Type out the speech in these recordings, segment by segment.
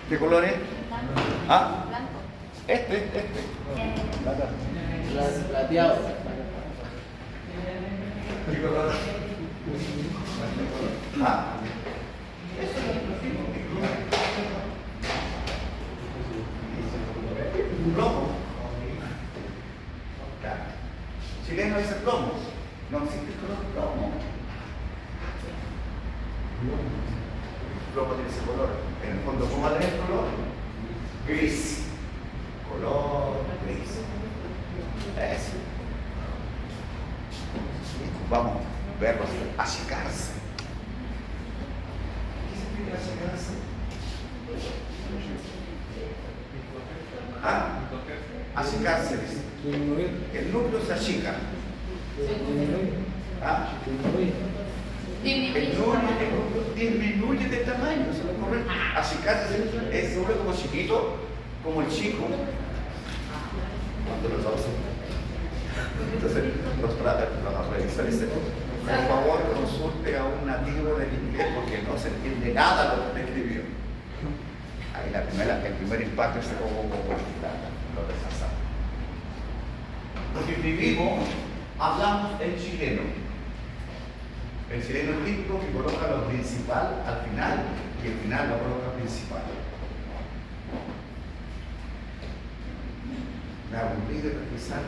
¿Qué color es? Ah, Blanco. este. Plateado. ¿Qué color? Ah, eso es el plomo. Plomo. Claro. Chileno dice plomo. No existe el color plomo. El plomo tiene ese color. En el fondo, ¿cómo va a tener color? Gris. Color gris. Eso. Vamos a verlos achicarse. ¿Qué significa achicarse? ¿Ah? Achicarse. El núcleo se achica. ¿Ah? El núcleo disminuye de tamaño, se lo correcto. Achicarse es sobre como chiquito, como el chico. Cuando los dos. Entonces, los revisores dicen, por favor, consulte a un nativo del inglés porque no se entiende nada lo que escribió. Ahí el primer impacto es lo rechazamos. Porque vivimos, hablamos en chileno. El chileno típico que coloca lo principal al final y el final lo coloca principal. Me aburrí de revisar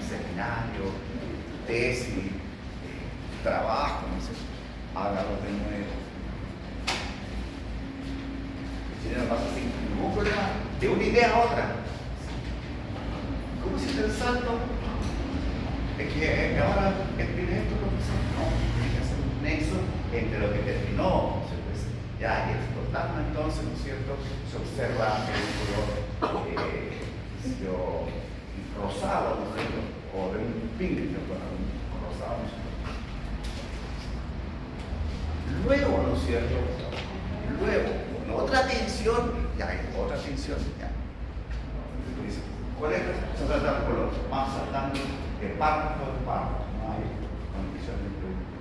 seminario, tesis, trabajo, no sé, hágalo de nuevo. El chileno pasa sin ningún problema, de una idea a otra. ¿Cómo hiciste el salto? Es que ahora escribe esto, profesor. No, tiene que hacer un nexo entre lo que terminó. Ya, y exportarlo entonces, ¿no es cierto? Se observa el color rosado, ¿no es cierto? O de un pink, un rosado, ¿no es cierto? Luego, ¿no es cierto? Luego, con otra tensión, ya hay otra tensión, ya. ¿Cuál es? Se trata del color. Vamos saltando de párrafo en párrafo, no hay condición de producto.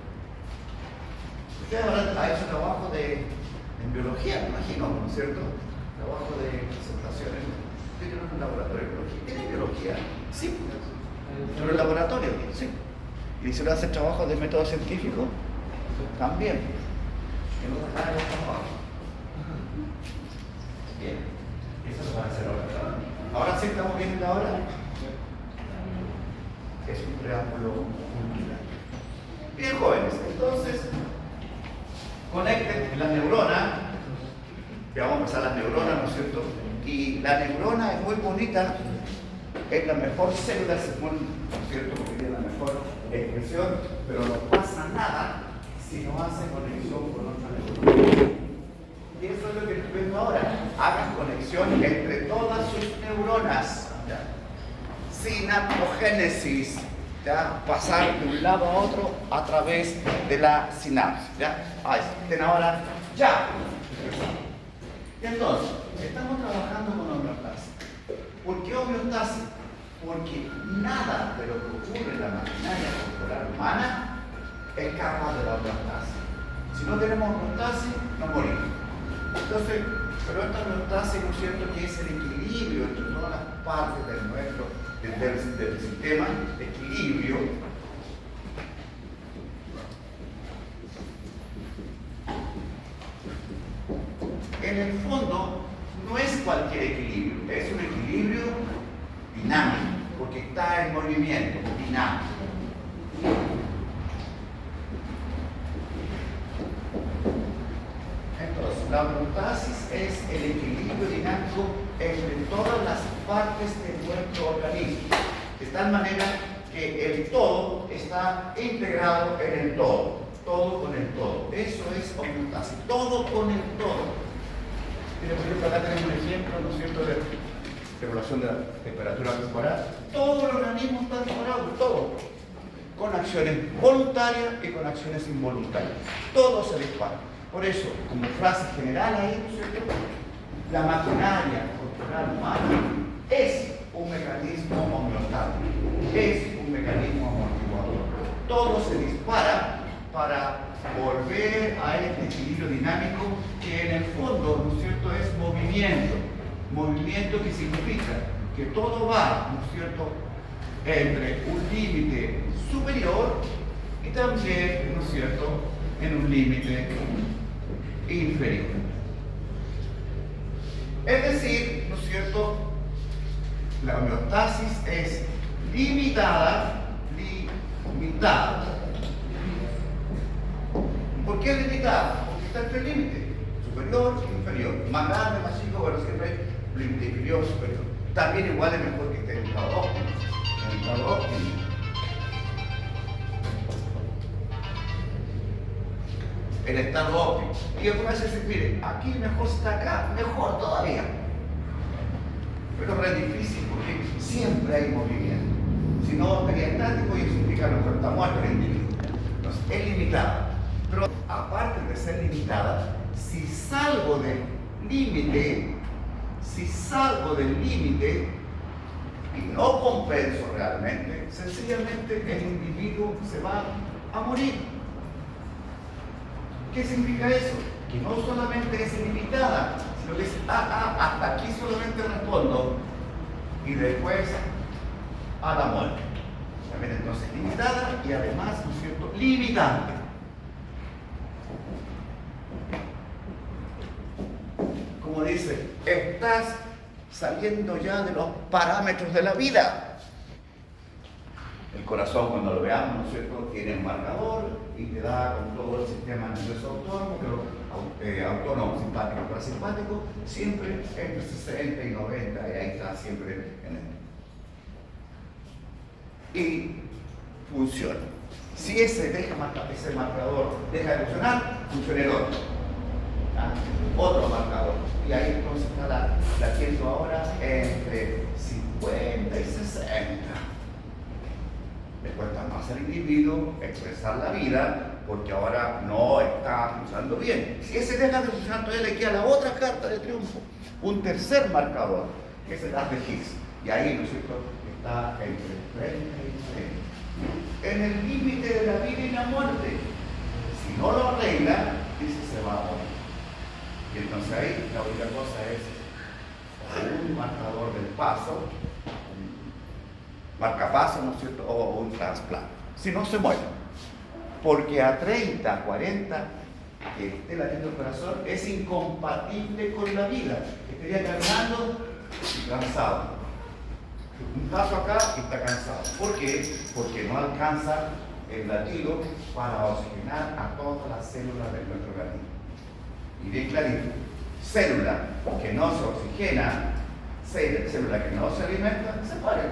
Usted ahora ha hecho trabajo en biología, me imagino, ¿no es cierto? Trabajo de presentaciones. Usted tiene un laboratorio de biología. ¿Tiene biología? Sí. ¿Pero el laboratorio? Sí. ¿Y se le hace trabajo de método científico? También. ¿Qué nos da el trabajo? Bien. Eso lo van a hacer ahora. Ahora sí estamos viendo ahora. Es un preámbulo cultural. Bien, jóvenes, entonces conecten las neuronas. Ya vamos a empezar las neuronas, ¿no es cierto? Y la neurona es muy bonita, es la mejor célula, según, ¿no es cierto? Porque tiene la mejor expresión, pero no pasa nada si no hace conexión con otra neurona. Y eso es lo que estoy viendo ahora. Hagan conexión entre todas sus neuronas. ¿Ya? Sinaptogénesis. ¿Ya? Pasar de un lado a otro a través de la sinapsis. ¿Ya? Ahí estén ahora. ¡Ya! Y entonces, estamos trabajando con homeostasis. ¿Por qué homeostasis? Porque nada de lo que ocurre en la maquinaria corporal humana escapa de la homeostasis. Si no tenemos homeostasis, nos morimos. Entonces, pero esta homeostasis, ¿no es cierto?, que es el equilibrio entre todas las partes del sistema, equilibrio. En el fondo, no es cualquier equilibrio, es un equilibrio dinámico, porque está en movimiento, dinámico. Entonces, la homeostasis es el equilibrio dinámico entre todas las partes de nuestro organismo, de tal manera que el todo está integrado en el todo con el todo. Eso es homeostasis, todo con el todo. Mira, por ejemplo, acá tenemos un ejemplo, ¿no es cierto?, de regulación de la temperatura corporal. Todo el organismo está integrado, todo, con acciones voluntarias y con acciones involuntarias. Todo se dispara. Por eso, como frase general ahí, ¿no es cierto?, la maquinaria corporal humana es un mecanismo homeostático, es un mecanismo amortiguador. Todo se dispara para volver a este equilibrio dinámico que en el fondo, ¿no es cierto?, es movimiento. Movimiento que significa que todo va, ¿no es cierto?, entre un límite superior y también, ¿no es cierto?, en un límite inferior. Es decir, ¿no es cierto?, la homeostasis es limitada. ¿Por qué es limitada? Porque está entre el límite superior e inferior. Más grande, más chico, pero siempre hay límite inferior, superior. También igual es mejor que esté en estado óptimo. En estado óptimo. El estado óptimo. Y algunas veces, mire, aquí mejor está acá, mejor todavía. Pero es difícil porque siempre hay movimiento. Si no estaría estático y eso significa que mejor está muerto el individuo. Entonces, es limitada. Pero aparte de ser limitada, si salgo del límite y no compenso realmente, sencillamente el individuo se va a morir. ¿Qué significa eso? Que no solamente es ilimitada, sino que es, hasta aquí solamente respondo y después a la muerte. También entonces limitada y además, ¿no es cierto?, limitante. Como dice, estás saliendo ya de los parámetros de la vida. El corazón, cuando lo veamos, ¿no es cierto?, tiene un marcador y te da con todo el sistema nervioso autónomo, pero autónomo, simpático, parasimpático, siempre entre 60 y 90, y ahí está siempre en el. Y funciona. Si ese marcador deja de funcionar, funciona el otro. Otro marcador. Y ahí entonces está la siento ahora entre 50 y 60. Le cuesta más al individuo expresar la vida porque ahora no está funcionando bien. Si ese deja de funcionar, todavía le queda la otra carta de triunfo, un tercer marcador, que es el haz de Higgs. Y ahí, ¿no es cierto?, está entre 30 y 40. En el límite de la vida y la muerte. Si no lo arregla, dice se va a morir. Y entonces ahí la única cosa es un marcador del paso, marcapaso, ¿no es cierto?, o un trasplante. Si no, se muere. Porque a 30, 40, que esté latiendo el corazón, es incompatible con la vida. Estaría caminando y cansado. Un paso acá y está cansado. ¿Por qué? Porque no alcanza el latido para oxigenar a todas las células de nuestro organismo. Y bien clarito, célula que no se oxigena, célula que no se alimenta, se muere.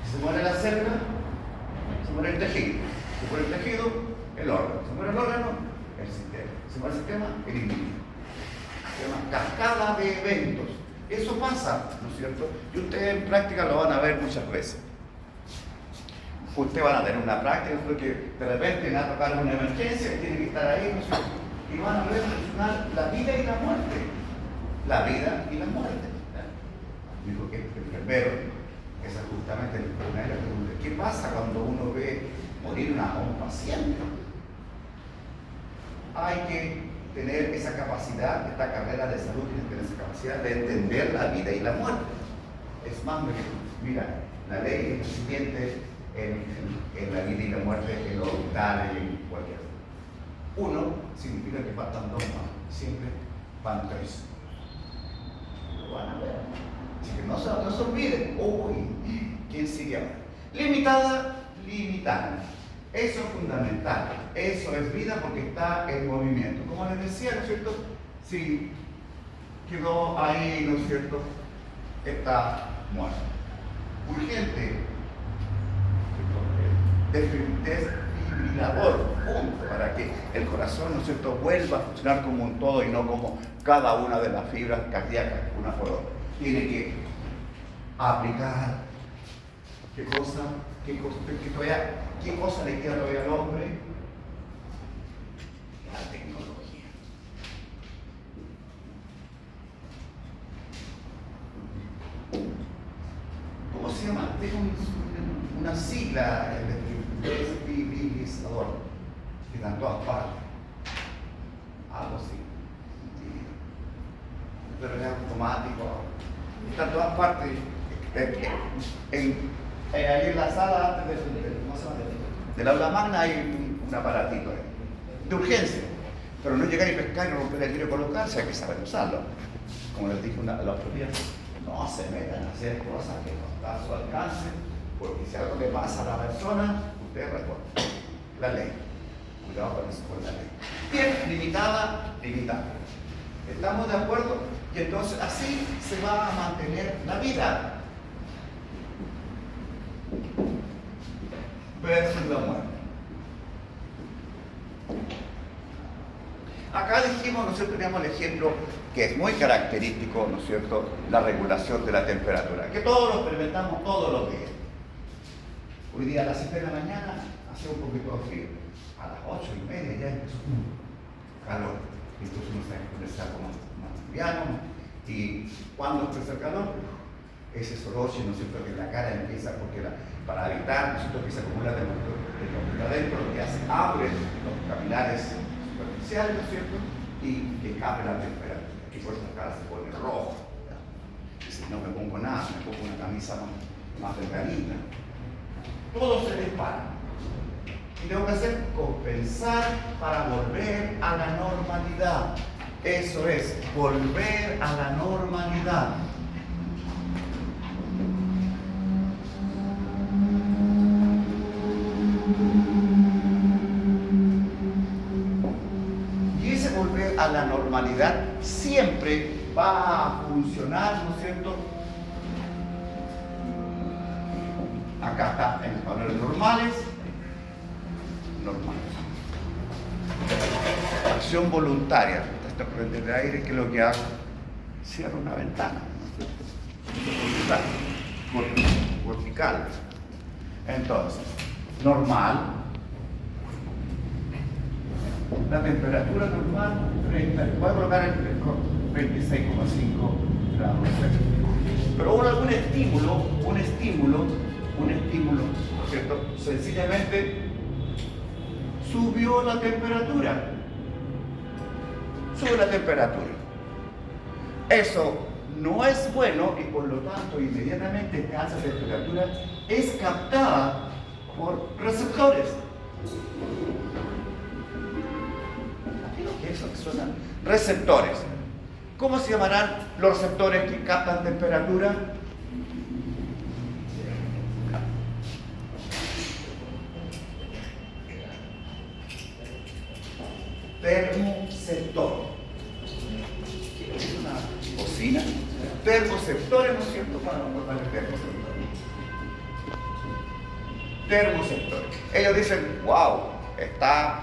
Si se muere la célula, se muere el tejido. Si muere el tejido, el órgano. Si muere el órgano, el sistema. Si muere el sistema, el individuo. Se llama cascada de eventos. Eso pasa, ¿no es cierto? Y ustedes en práctica lo van a ver muchas veces. Ustedes van a tener una práctica, creo que de repente van a tocar una emergencia y tienen que estar ahí, ¿no es cierto?, y van a ver funcionar la vida y la muerte. La vida y la muerte. Digo que el enfermero, esa es justamente la primera pregunta. ¿Qué pasa cuando uno ve morir a un paciente? Hay que tener esa capacidad, esta carrera de salud tiene que tener esa capacidad de entender la vida y la muerte. Es más, mira, la ley es la siguiente en la vida y la muerte, en los hospitales y en cualquier. Uno significa que faltan dos más, siempre van tres. Lo van a ver. Así que no se olviden. Uy, ¿quién sigue ahora? Limitada, limitante. Eso es fundamental. Eso es vida porque está en movimiento. Como les decía, ¿no es cierto? Si quedó ahí, ¿no es cierto?, está muerto. Urgente. Desfibrilador, punto, para que el corazón, ¿no es cierto?, vuelva a funcionar como un todo y no como cada una de las fibras cardíacas, una por otra. Tiene que aplicar qué cosa le queda todavía al hombre. La tecnología. ¿Cómo se llama? Tengo una sigla, desfibrilador. Está en todas partes. Algo así. Pero es automático. Está en todas partes. Ahí en la sala antes del aula magna hay un aparatito de urgencia. Pero no llegar y pescar y no romper el vidrio y colocarse, hay que saber usarlo. Como les dije el otro día, no se metan a hacer cosas que no están a su alcance, porque si algo le pasa a la persona, usted responde. La ley. Cuidado con eso, con la ley. Bien, limitada. ¿Estamos de acuerdo? Y entonces así se va a mantener la vida. Versus la muerte. Acá dijimos, ¿no es cierto?, teníamos el ejemplo que es muy característico, ¿no es cierto?, la regulación de la temperatura, que todos lo experimentamos todos los días. Hoy día a las 7 de la mañana hace un poquito de frío. A las 8:30 ya empezó calor. Entonces uno está como más liviano. Y cuando empieza el calor, ese soroche, ¿no es cierto?, que la cara empieza, porque para evitar, ¿no es cierto?, que se acumula de adentro, lo que hace, abre los capilares superficiales, ¿no es cierto?, y que cabe la temperatura. Y por eso la cara se pone roja. Y si no me pongo nada, me pongo una camisa más delgadita. Todo se dispara. Y tengo que hacer compensar para volver a la normalidad. Eso es, volver a la normalidad. Y ese volver a la normalidad siempre va a funcionar, ¿no es cierto? Acá está en los valores normales. Acción voluntaria. Esta corriente de aire, que es lo que hago, cierro una ventana, ¿no es cierto? Vertical. Entonces, normal. La temperatura normal, 30, voy a colocar el 26,5 grados. Pero hubo algún estímulo, ¿cierto? Sencillamente subió la temperatura. Sube la temperatura. Eso no es bueno y por lo tanto inmediatamente esta alta temperatura es captada por receptores. ¿Qué es eso que suenan? Receptores. ¿Cómo se llamarán los receptores que captan temperatura? Termoceptor. ¿Es una bocina? Termoceptores, ¿no es cierto? Para no cortar el termoceptor. Ellos dicen, wow, está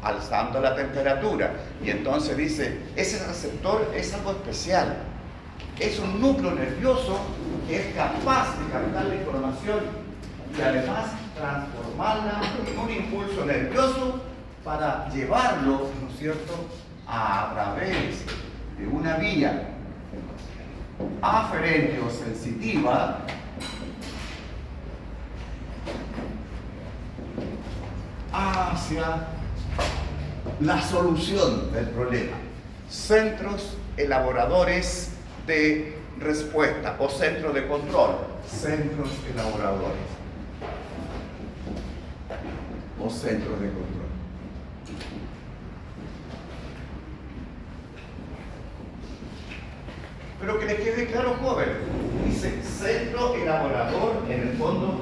alzando la temperatura. Y entonces dice, ese receptor es algo especial. Es un núcleo nervioso que es capaz de captar la información y además transformarla en un impulso nervioso para llevarlo, ¿no es cierto?, a través de una vía aferente o sensitiva hacia la solución del problema. Centros elaboradores de respuesta o centros de control. Centros elaboradores o centros de control. Pero que les quede claro, joven, dice centro elaborador en el fondo,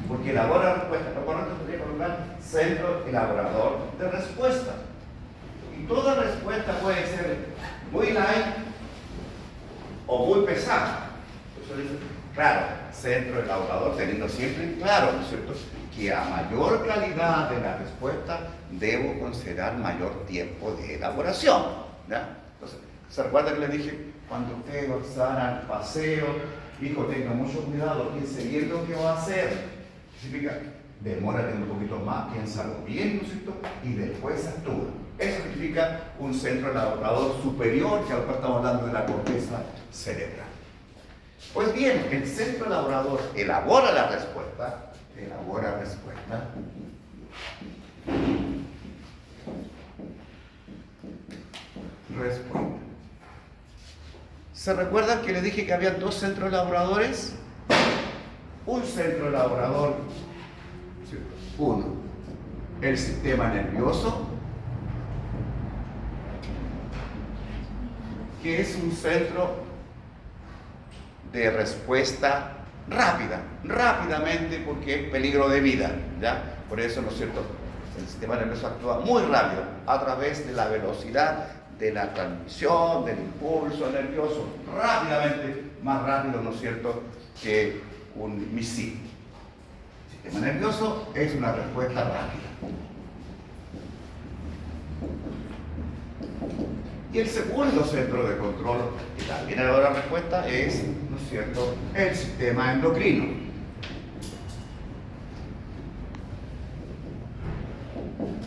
porque elabora respuesta. Lo correcto sería colocar centro elaborador de respuesta. Y toda respuesta puede ser muy light o muy pesada. Entonces dice, claro, centro elaborador, teniendo siempre claro, ¿no es cierto?, que a mayor calidad de la respuesta debo considerar mayor tiempo de elaboración. ¿Ya? Entonces, ¿se recuerda que les dije? Cuando ustedes van al paseo, hijo, tenga mucho cuidado, piense bien lo que va a hacer. Significa, demórate un poquito más, piénsalo bien, ¿no es cierto?, y después actúa. Eso significa un centro elaborador superior, que ahora estamos hablando de la corteza cerebral. Pues bien, el centro elaborador elabora la respuesta, respuesta. ¿Se recuerdan que les dije que había dos centros elaboradores? Un centro elaborador, uno, el sistema nervioso, que es un centro de respuesta rápida, rápidamente, porque es peligro de vida, ¿ya? Por eso, ¿no es cierto?, el sistema nervioso actúa muy rápido a través de la velocidad de la transmisión, del impulso nervioso, rápidamente, más rápido, ¿no es cierto?, que un misil. El sistema nervioso es una respuesta rápida. Y el segundo centro de control, que también elabora respuesta, es, ¿no es cierto?, el sistema endocrino,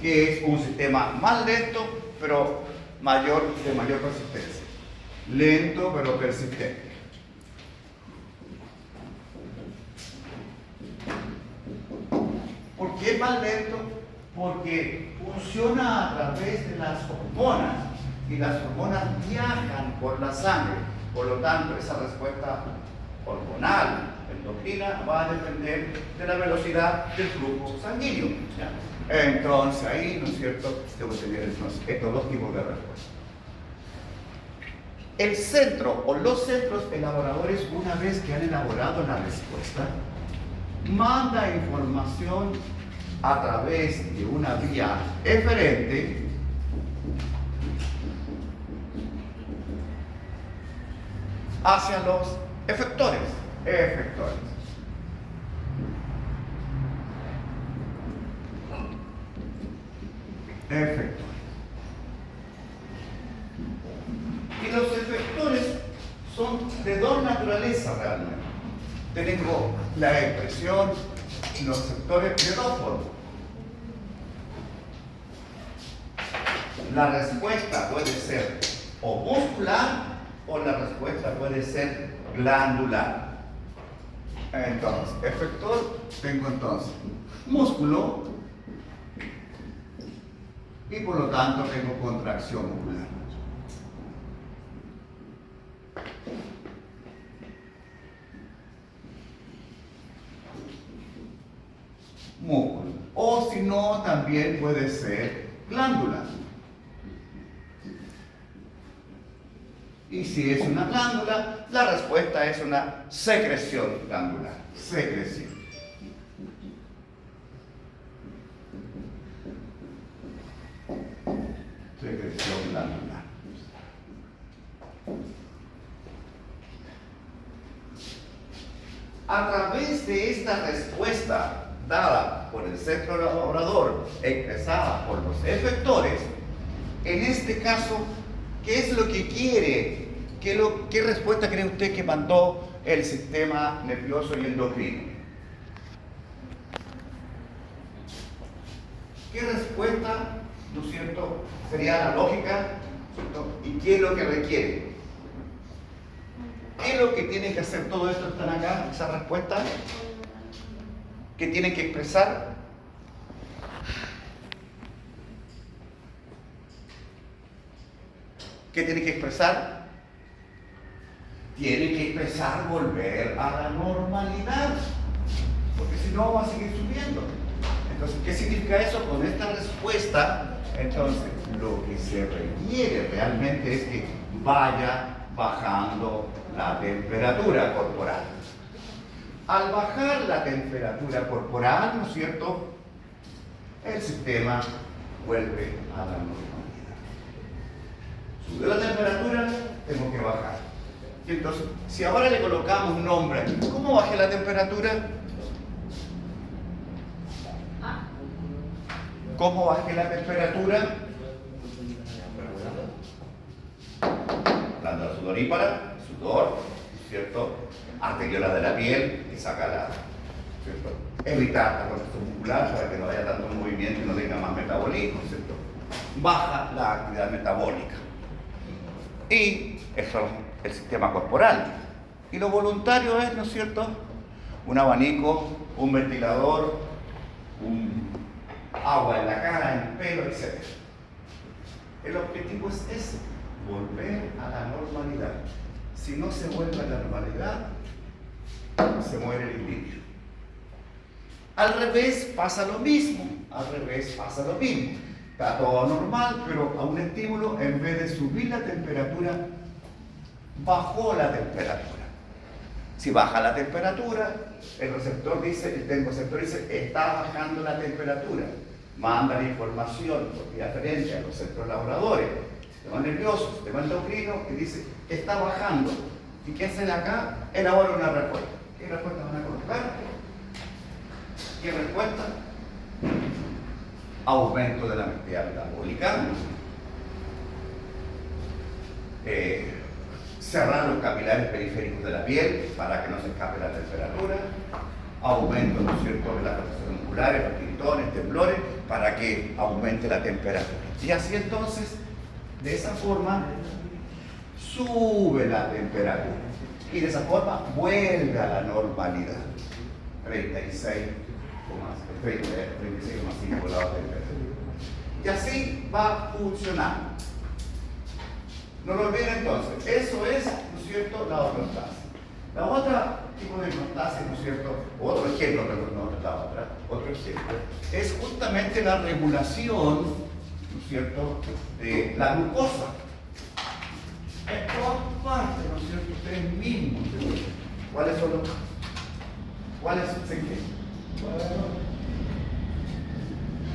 que es un sistema más lento, pero de mayor persistencia. Lento, pero persistente. ¿Por qué es más lento? Porque funciona a través de las hormonas, y las hormonas viajan por la sangre. Por lo tanto, esa respuesta hormonal endocrina va a depender de la velocidad del flujo sanguíneo, ¿ya? Entonces ahí, ¿no es cierto?, debo tener estos dos tipos de respuesta. El centro o los centros elaboradores, una vez que han elaborado la respuesta, manda información a través de una vía eferente hacia los efectores. Y los efectores son de dos naturalezas realmente. Tengo la expresión y los sectores de dos formas. La respuesta puede ser o muscular o la respuesta puede ser glandular. Entonces, efector, tengo entonces músculo y por lo tanto tengo contracción muscular. Músculo. O si no, también puede ser glándula. Y si es una glándula, la respuesta es una secreción glandular. Secreción. Secreción glandular. A través de esta respuesta dada por el centro elaborador, expresada por los efectores, en este caso, ¿qué es lo que quiere? ¿Qué respuesta cree usted que mandó el sistema nervioso y endocrino? ¿Qué respuesta, no es cierto, sería la lógica, ¿cierto? ¿Y qué es lo que requiere? ¿Qué es lo que tiene que hacer todo esto? ¿Están acá, esa respuesta? ¿Qué tiene que expresar? ¿Qué tiene que expresar? Tiene que expresar volver a la normalidad, porque si no va a seguir subiendo. Entonces, ¿qué significa eso? Con esta respuesta, entonces, lo que se requiere realmente es que vaya bajando la temperatura corporal. Al bajar la temperatura corporal, ¿no es cierto?, el sistema vuelve a la normalidad. Sube la temperatura, tengo que bajar. Y entonces, si ahora le colocamos un nombre, ¿cómo bajé la temperatura? ¿Cómo bajé la temperatura? Glándula sudorípara, sudor, ¿cierto? Arteriola de la piel, que saca la, ¿cierto? Evitar la contracción muscular para que no haya tanto movimiento y no tenga más metabolismo, ¿cierto? Baja la actividad metabólica. Y eso es el sistema corporal. Y lo voluntario es, ¿no es cierto?, un abanico, un ventilador, un agua en la cara, en el pelo, etc. El objetivo es ese, volver a la normalidad. Si no se vuelve a la normalidad, se muere el individuo. Al revés pasa lo mismo. Está todo normal, pero a un estímulo, en vez de subir la temperatura, bajó la temperatura. Si baja la temperatura, el receptor dice, está bajando la temperatura. Manda la información por vía diferente a los centros laboradores, sistema nervioso, sistema endocrino, que dice que está bajando. ¿Y qué hacen acá? Elabora una respuesta. ¿Qué respuesta van a colocar? ¿Qué respuesta? Aumento de la actividad metabólica, cerrar los capilares periféricos de la piel para que no se escape la temperatura, aumento, ¿no es cierto?, de las contracciones musculares, los tiritones, temblores, para que aumente la temperatura. Y así entonces, de esa forma, sube la temperatura. Y de esa forma vuelve a la normalidad. 36,5 grados de temperatura. Y así va funcionando. No lo olviden entonces. Eso es, ¿no es cierto?, la homeostasis. La otra tipo de homeostasis, ¿no es cierto?, otro ejemplo, otro ejemplo, es justamente la regulación, ¿no es cierto?, de la glucosa. En todas partes, ¿no es cierto?, ustedes mismos. ¿Cuáles son los? ¿Cuáles son? ¿Se qué?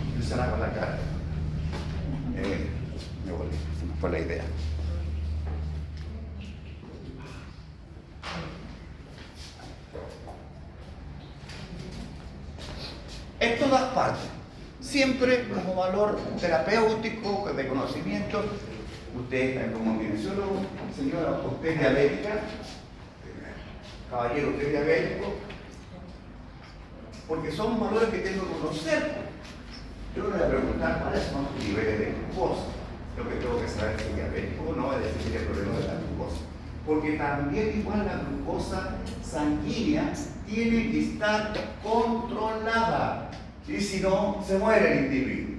Empiezan a con la cara. Me volví, se me fue la idea. En todas partes, siempre como valor terapéutico, de conocimiento. Usted, como kinesiólogo, señora, usted es diabética, caballero, usted es diabético, porque son valores que tengo que conocer. Yo no le voy a preguntar cuáles son los niveles de glucosa. Lo que tengo que saber si es diabético o no, es decir, el problema de la glucosa. Porque también igual la glucosa sanguínea tiene que estar controlada. Y si no, se muere el individuo.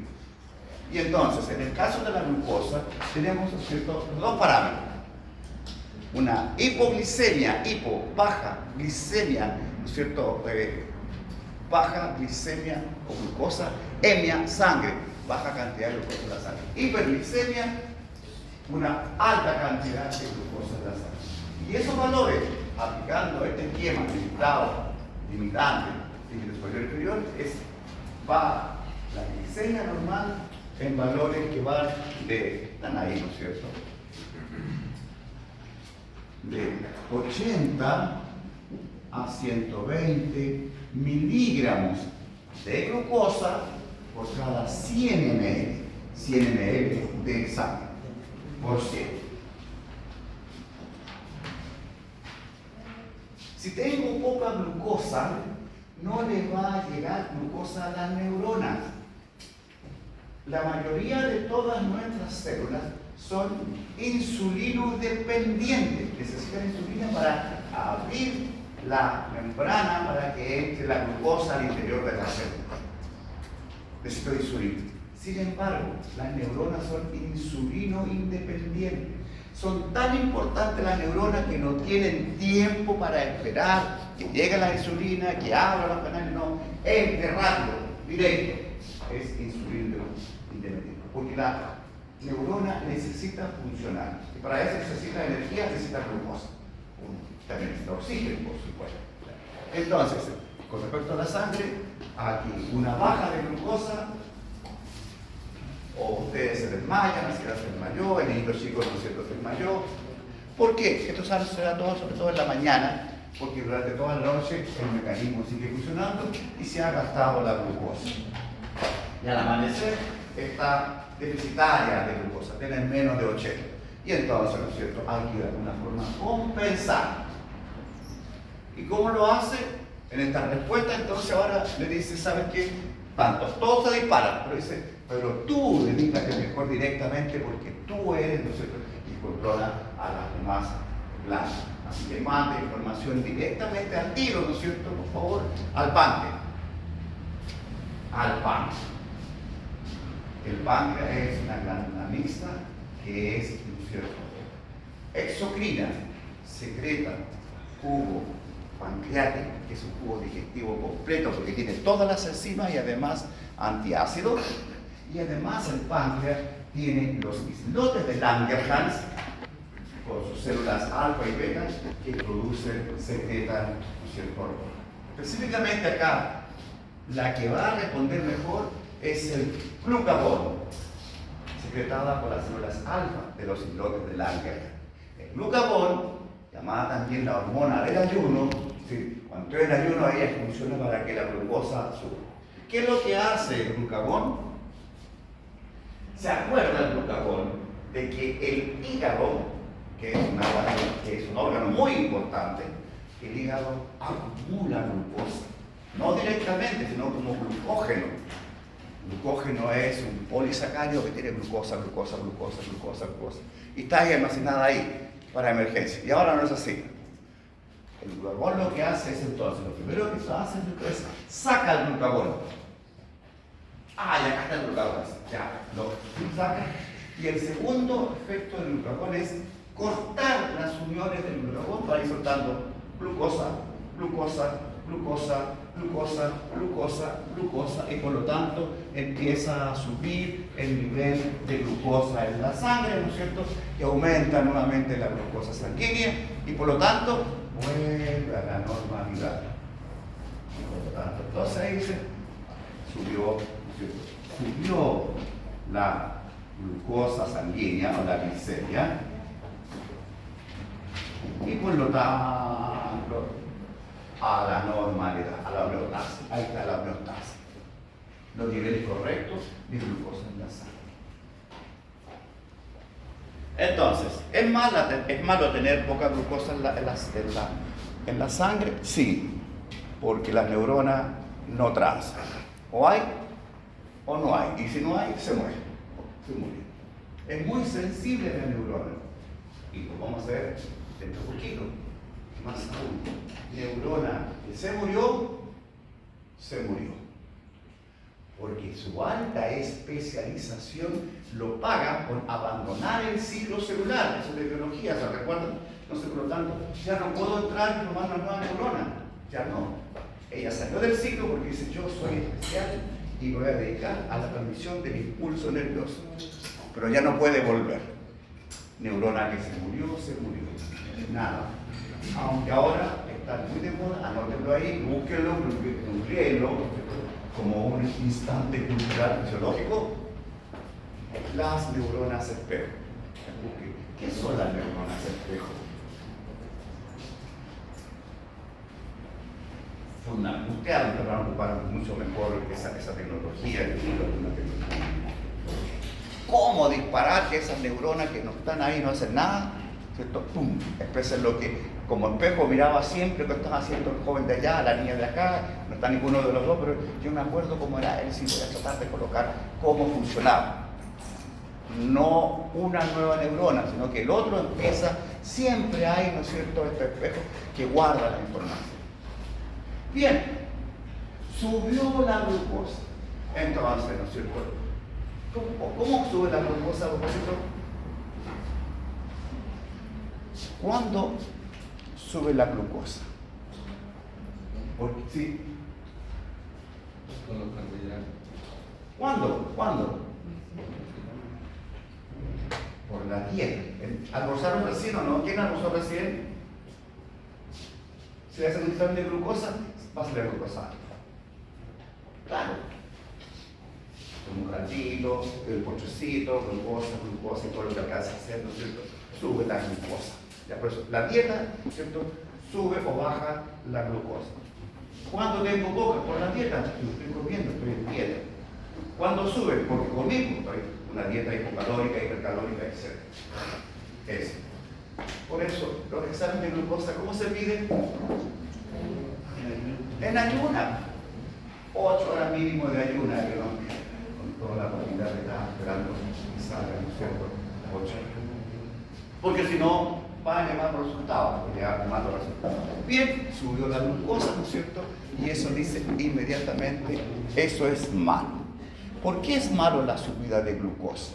Y entonces, en el caso de la glucosa, tenemos, ¿cierto?, dos parámetros. Una hipoglicemia, baja glicemia, ¿no es cierto?, baja glicemia o glucosa, hemia, sangre, baja cantidad de glucosa en la sangre. Hiperglicemia, una alta cantidad de glucosa en la sangre. Y esos valores, aplicando este esquema limitado, limitante, límite superior y inferior, va la glicemia normal en valores que van están ahí, ¿no es cierto?, de 80 a 120 miligramos de glucosa por cada 100 ml de sangre, por 100. Si tengo poca glucosa, no le va a llegar glucosa a las neuronas. La mayoría de todas nuestras células son insulino dependientes. Necesitan insulina para abrir la membrana para que entre la glucosa al interior de la célula. Necesito insulina. Sin embargo, las neuronas son insulino independientes. Son tan importantes las neuronas que no tienen tiempo para esperar que llegue la insulina, que abra los canales. No, es de rápido, directo. Es insulino independiente. Porque la neurona necesita funcionar. Y para eso necesita energía, necesita glucosa. También necesita oxígeno, por supuesto. Entonces, con respecto a la sangre, aquí una baja de glucosa, o ustedes se desmayan, la señora se desmayó, el niño chico no se desmayó. ¿Por qué? Esto se da todo, sobre todo en la mañana, porque durante toda la noche el mecanismo sigue funcionando y se ha gastado la glucosa. Y al amanecer está deficitaria de glucosa, tiene menos de 80. Y entonces, ¿no es cierto?, hay que de alguna forma compensar. ¿Y cómo lo hace? En esta respuesta, entonces ahora le dice, ¿sabes qué? Tanto, todos se disparan, pero dice, pero tú dedícate mejor directamente porque tú eres, ¿no es cierto?, y controla a las demás plantas. Así que manda información directamente al tiro, ¿no es cierto?, por favor, al páncreas. Al páncreas. El páncreas es una glándula mixta que es, ¿no es cierto?, exocrina secreta jugo pancreático, que es un jugo digestivo completo porque tiene todas las enzimas y además antiácidos. Y además el páncreas tiene los islotes de Langerhans con sus células alfa y beta que producen, secretan, ¿no es cierto? Específicamente acá, la que va a responder mejor es el glucagón, secretada por las células alfa de los islotes de Langerhans. El glucagón, llamada también la hormona del ayuno, ¿sí? Cuando estoy en ayuno, ella funciona para que la glucosa suba. ¿Qué es lo que hace el glucagón? ¿Se acuerda el glucagón de que el hígado, que es un órgano muy importante, el hígado acumula glucosa? No directamente, sino como glucógeno. Glucógeno es un polisacárido que tiene glucosa. Y está ahí almacenada ahí para emergencia. Y ahora no es así. El glucagón lo que hace es entonces, lo primero que hace es saca el glucagón. Ah, ya acá está el glucagón. Ya, lo saca. Y el segundo efecto del glucagón es cortar las uniones del glucagón para ir soltando glucosa, y por lo tanto empieza a subir el nivel de glucosa en la sangre, ¿no es cierto? Y aumenta nuevamente la glucosa sanguínea y por lo tanto vuelve a la normalidad. Por lo tanto, entonces ahí dice, subió la glucosa sanguínea o la glicemia y por lo tanto a la normalidad, a la homeostasis. Ahí está la homeostasis. Los niveles correctos de glucosa en la sangre. Entonces, ¿es malo tener poca glucosa en la sangre? Sí, porque las neuronas no transan. O hay o no hay. Y si no hay, se muere. Es muy sensible la neurona. Y lo vamos a ver dentro de poquito. Más aún, neurona que se murió, porque su alta especialización lo paga con abandonar el ciclo celular. Eso es de biología, ¿se recuerdan? No sé, por lo tanto, ya no puedo entrar y formar una nueva neurona. Ya no. Ella salió del ciclo porque dice, yo soy especial y me voy a dedicar a la transmisión del impulso nervioso. Pero ya no puede volver. Neurona que se murió. Nada. Aunque ahora está muy de moda, anótenlo ahí, búsquenlo, nucléenlo como un instante cultural fisiológico. Las neuronas espejo. ¿Qué son las neuronas espejo? Ustedes van a ocupar mucho mejor esa tecnología. ¿Cómo disparar que esas neuronas que no están ahí no hacen nada? ¿Cierto? ¡Pum! Expresan lo que como espejo miraba siempre que están haciendo el joven de allá, la niña de acá, no está ninguno de los dos, pero yo me acuerdo cómo era él, sí voy a tratar de colocar cómo funcionaba. No una nueva neurona, sino que el otro empieza, siempre hay, ¿no es cierto?, este espejo que guarda la información. Bien, subió la glucosa. Entonces, ¿no es cierto? ¿Cómo sube la glucosa a propósito? ¿Cuándo sube la glucosa? Porque sí. ¿Cuándo? Por la dieta. ¿Almorzaron recién o no? ¿Quién almorzó recién? Si le hacen un examen de glucosa, va a ser la glucosa alta. Claro. Un ratito, el postrecito, glucosa y todo lo que alcanza a hacer, ¿no es cierto? Sube la glucosa. Ya, por eso, la dieta, ¿no es cierto?, sube o baja la glucosa. ¿Cuándo tengo poca? Por la dieta. Estoy comiendo, estoy en dieta. ¿Cuándo sube? Porque comí, estoy una dieta hipocalórica, hipercalórica, etc. Eso. Por eso, los exámenes de glucosa, ¿cómo se piden? En ayuna. 8 horas mínimo de ayuna, que no, con toda la humanidad que está esperando que salga, ¿no es cierto? 8. Porque si no, van a llevar los resultados, porque ya mato los resultados. Bien, subió la glucosa, ¿no es cierto? Y eso dice inmediatamente, eso es malo. ¿Por qué es malo la subida de glucosa?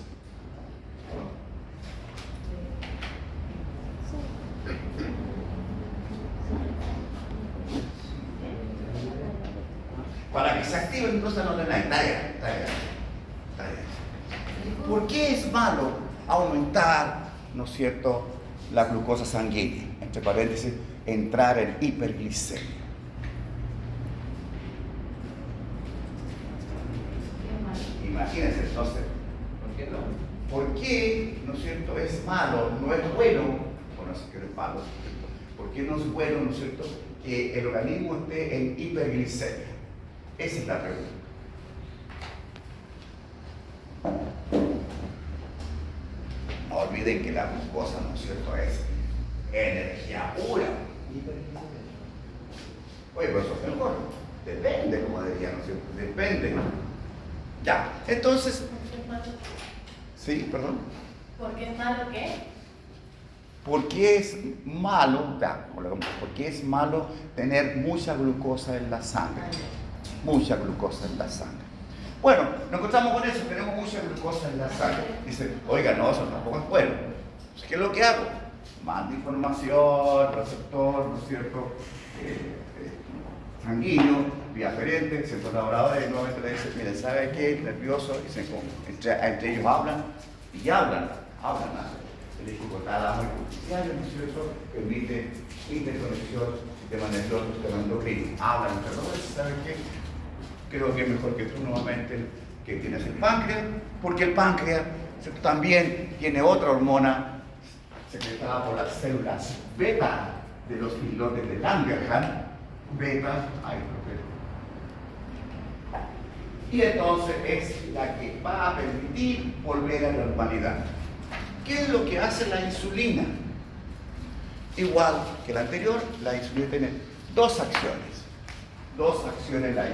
para que se active la glucosa no le da. Tarea. ¿Por qué es malo aumentar, ¿no es cierto?, la glucosa sanguínea? Entre paréntesis, entrar en hiperglicemia. Imagínense entonces, ¿por qué, no es cierto, es malo, no es bueno, o no sé qué es malo, ¿por qué no es bueno, no es cierto, que el organismo esté en hiperglicemia? Esa es la pregunta. No olviden que la glucosa, ¿no es cierto?, es energía pura. Oye, pues eso es mejor. Depende, como decía, ¿no es cierto? Depende. Ya, entonces... Sí, perdón. ¿Por qué es malo qué? ¿Por qué es malo, por qué es malo tener mucha glucosa en la sangre? Mucha glucosa en la sangre. Bueno, nos encontramos con eso, tenemos mucha glucosa en la sangre. Dice, oiga, no, eso tampoco es bueno. ¿Qué es lo que hago? Mando información, receptor, ¿no es cierto?, sanguíneo, vía aferente, centro laborador, y nuevamente le dice, miren, ¿sabe qué? Nervioso, entre ellos hablan, y hablan. El hipotálamo hipoficiario, ¿no es cierto?, permite interconexión, sistema nervioso, sistema endocrino. Hablan entre los, ¿sabe qué? Creo que es mejor que tú nuevamente que tienes el páncreas, porque el páncreas, ¿cierto?, también tiene otra hormona secretada por las células beta de los islotes de Langerhans, beta, y entonces es la que va a permitir volver a la normalidad. ¿Qué es lo que hace la insulina? Igual que la anterior, la insulina tiene dos acciones la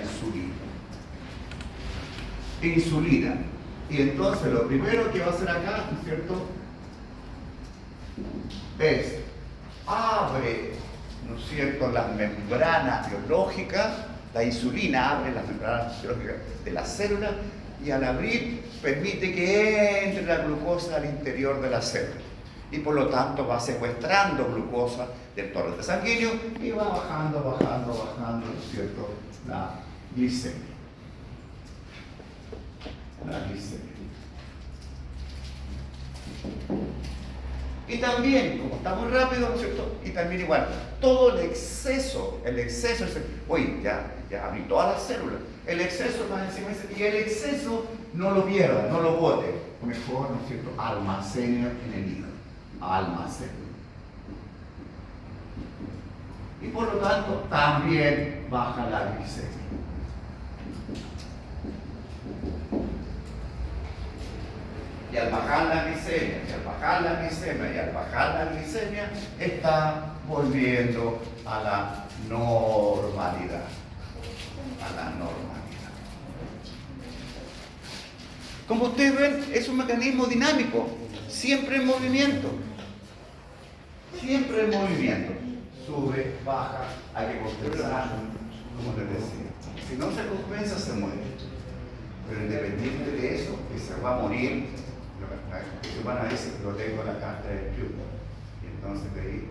insulina. Y entonces lo primero que va a hacer acá, ¿no es cierto?, es abre, ¿no es cierto?, las membranas biológicas. La insulina abre las membranas biológicas de la célula y al abrir permite que entre la glucosa al interior de la célula y por lo tanto va secuestrando glucosa del torrente sanguíneo y va bajando, ¿no es cierto?, la glicemia. Y también, como está muy rápido, ¿no es cierto?, y también igual, todo el exceso, oye, ya abrí todas las células, el exceso más encima, y el exceso no lo pierda, no lo bote, mejor, ¿no es cierto?, almacene en el hígado, y por lo tanto también baja la glicemia. Y al bajar la glicemia, está volviendo a la normalidad. Como ustedes ven, es un mecanismo dinámico, siempre en movimiento. Sube, baja, hay que compensar, como les decía. Si no se compensa, se muere. Pero independiente de eso, que se va a morir, que van a decir que lo tengo en la carta del club. Y entonces de ahí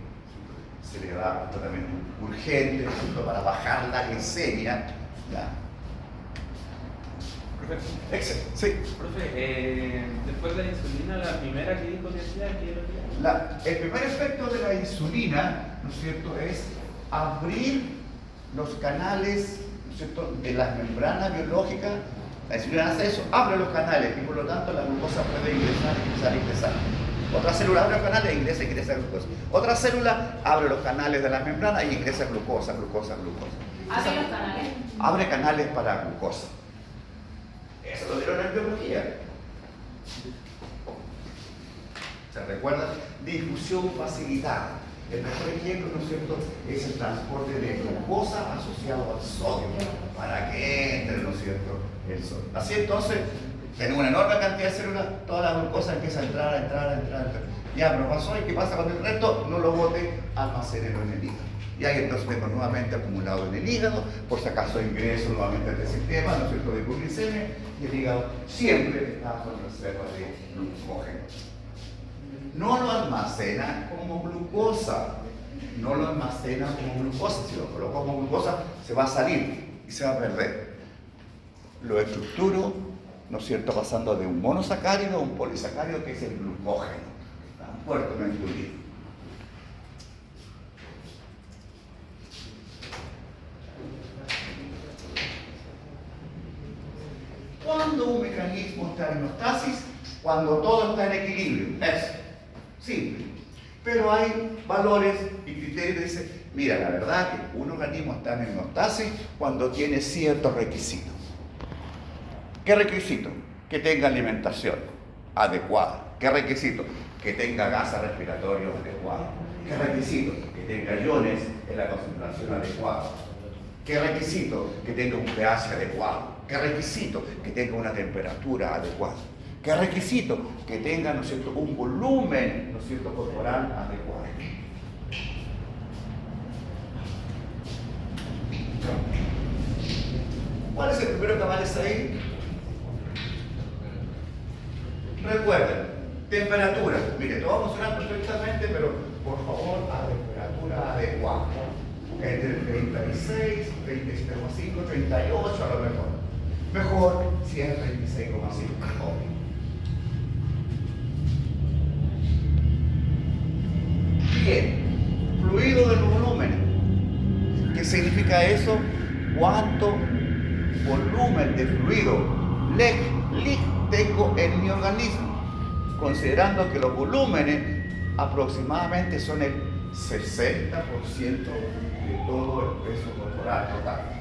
se le da un tratamiento urgente para bajar la glicemia. Profe, sí. Profe, después de la insulina, la primera que dijo que hacía, ¿qué era? El primer efecto de la insulina, ¿no es cierto?, es abrir los canales, ¿no es cierto?, de las membranas biológicas. La insulina hace eso, abre los canales y por lo tanto la glucosa puede ingresar. Otra célula abre los canales e ingresa glucosa. Otra célula abre los canales de las membranas y ingresa glucosa. ¿Abre los canales? Abre canales para glucosa. Eso lo dieron en biología. ¿Se recuerda? Difusión facilitada. El mejor ejemplo, ¿no es cierto?, es el transporte de glucosa asociado al sodio para que entre, ¿no es cierto?, el sodio. Así entonces, tenemos una enorme cantidad de células, toda la glucosa empieza a entrar. Ya, pero pasó, ¿y qué pasa cuando el resto no lo bote? Almacénelo en el hígado. Y ahí entonces tenemos nuevamente acumulado en el hígado, por si acaso ingreso nuevamente a este sistema, ¿no es cierto?, de hipoglicemia, y el hígado siempre está con reserva de glucógeno. No lo almacena como glucosa, si lo coloco como glucosa se va a salir y se va a perder. lo estructuro, ¿no es cierto?, pasando de un monosacárido a un polisacárido, que es el glucógeno. Está fuertemente unido. ¿Cuándo un mecanismo está en homeostasis? Cuando todo está en equilibrio. Es simple. Pero hay valores y criterios que dicen, mira, la verdad que un organismo está en homeostasis cuando tiene ciertos requisitos. ¿Qué requisito? Que tenga alimentación adecuada. ¿Qué requisito? Que tenga gases respiratorios adecuados. ¿Qué requisito? Que tenga iones en la concentración adecuada. ¿Qué requisito? Que tenga un pH adecuado. ¿Qué requisito? Que tenga una temperatura adecuada. ¿Qué requisito? Que tenga, ¿no es cierto?, un volumen, ¿no es cierto?, corporal adecuado. ¿Cuál es el primero que aparece ahí? Recuerden, temperatura. Mire, todo va a funcionar perfectamente, pero por favor a temperatura adecuada. Entre 36, 36,5, 38 a lo mejor. Mejor si es 36,5. Bien, fluido del volumen. ¿Qué significa eso? ¿Cuánto volumen de fluido LIC tengo en mi organismo? Considerando que los volúmenes aproximadamente son el 60% de todo el peso corporal total.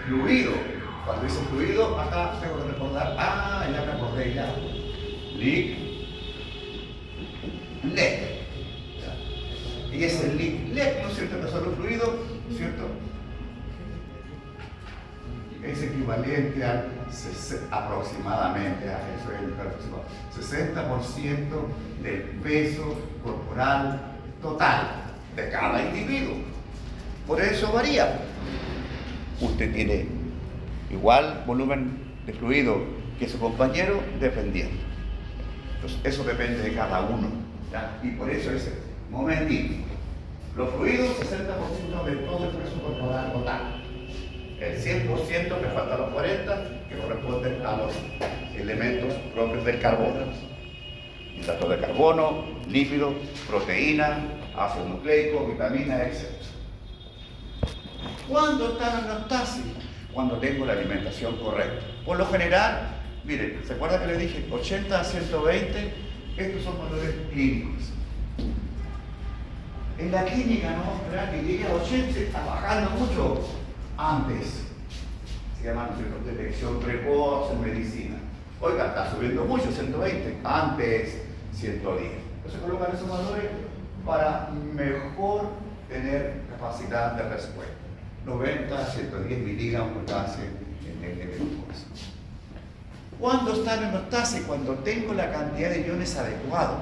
Fluido. Cuando dice fluido, acá tengo que recordar, ya me acordé ya. LIC, LEC. Y es el LEC, ¿no es cierto? Que solo fluido, ¿no es cierto? Es equivalente al aproximadamente a eso es el 60% del peso corporal total de cada individuo. Por eso varía. Usted tiene igual volumen de fluido que su compañero, dependiendo. Entonces, eso depende de cada uno, ¿ya? Y por eso es momentito. Los fluidos, 60% de todo el peso corporal total. El 100% que falta los 40%, que corresponden a los elementos propios del carbono. Hidratos de carbono, lípidos, proteína, ácido nucleico, vitaminas, etc. ¿Cuándo está la homeostasis? Cuando tengo la alimentación correcta. Por lo general, miren, ¿se acuerdan que les dije 80 a 120? Estos son valores clínicos. En la clínica no, ¿verdad? Que llegue a 80 se está bajando mucho antes. Se llama, ¿no es cierto?, detección precoz en medicina. Oiga, está subiendo mucho, 120, antes 110. Entonces colocan esos valores para mejor tener capacidad de respuesta. 90 a 110 miligramos por cada 100 de glucosa. ¿Cuándo está en homeostasis? Cuando tengo la cantidad de iones adecuada.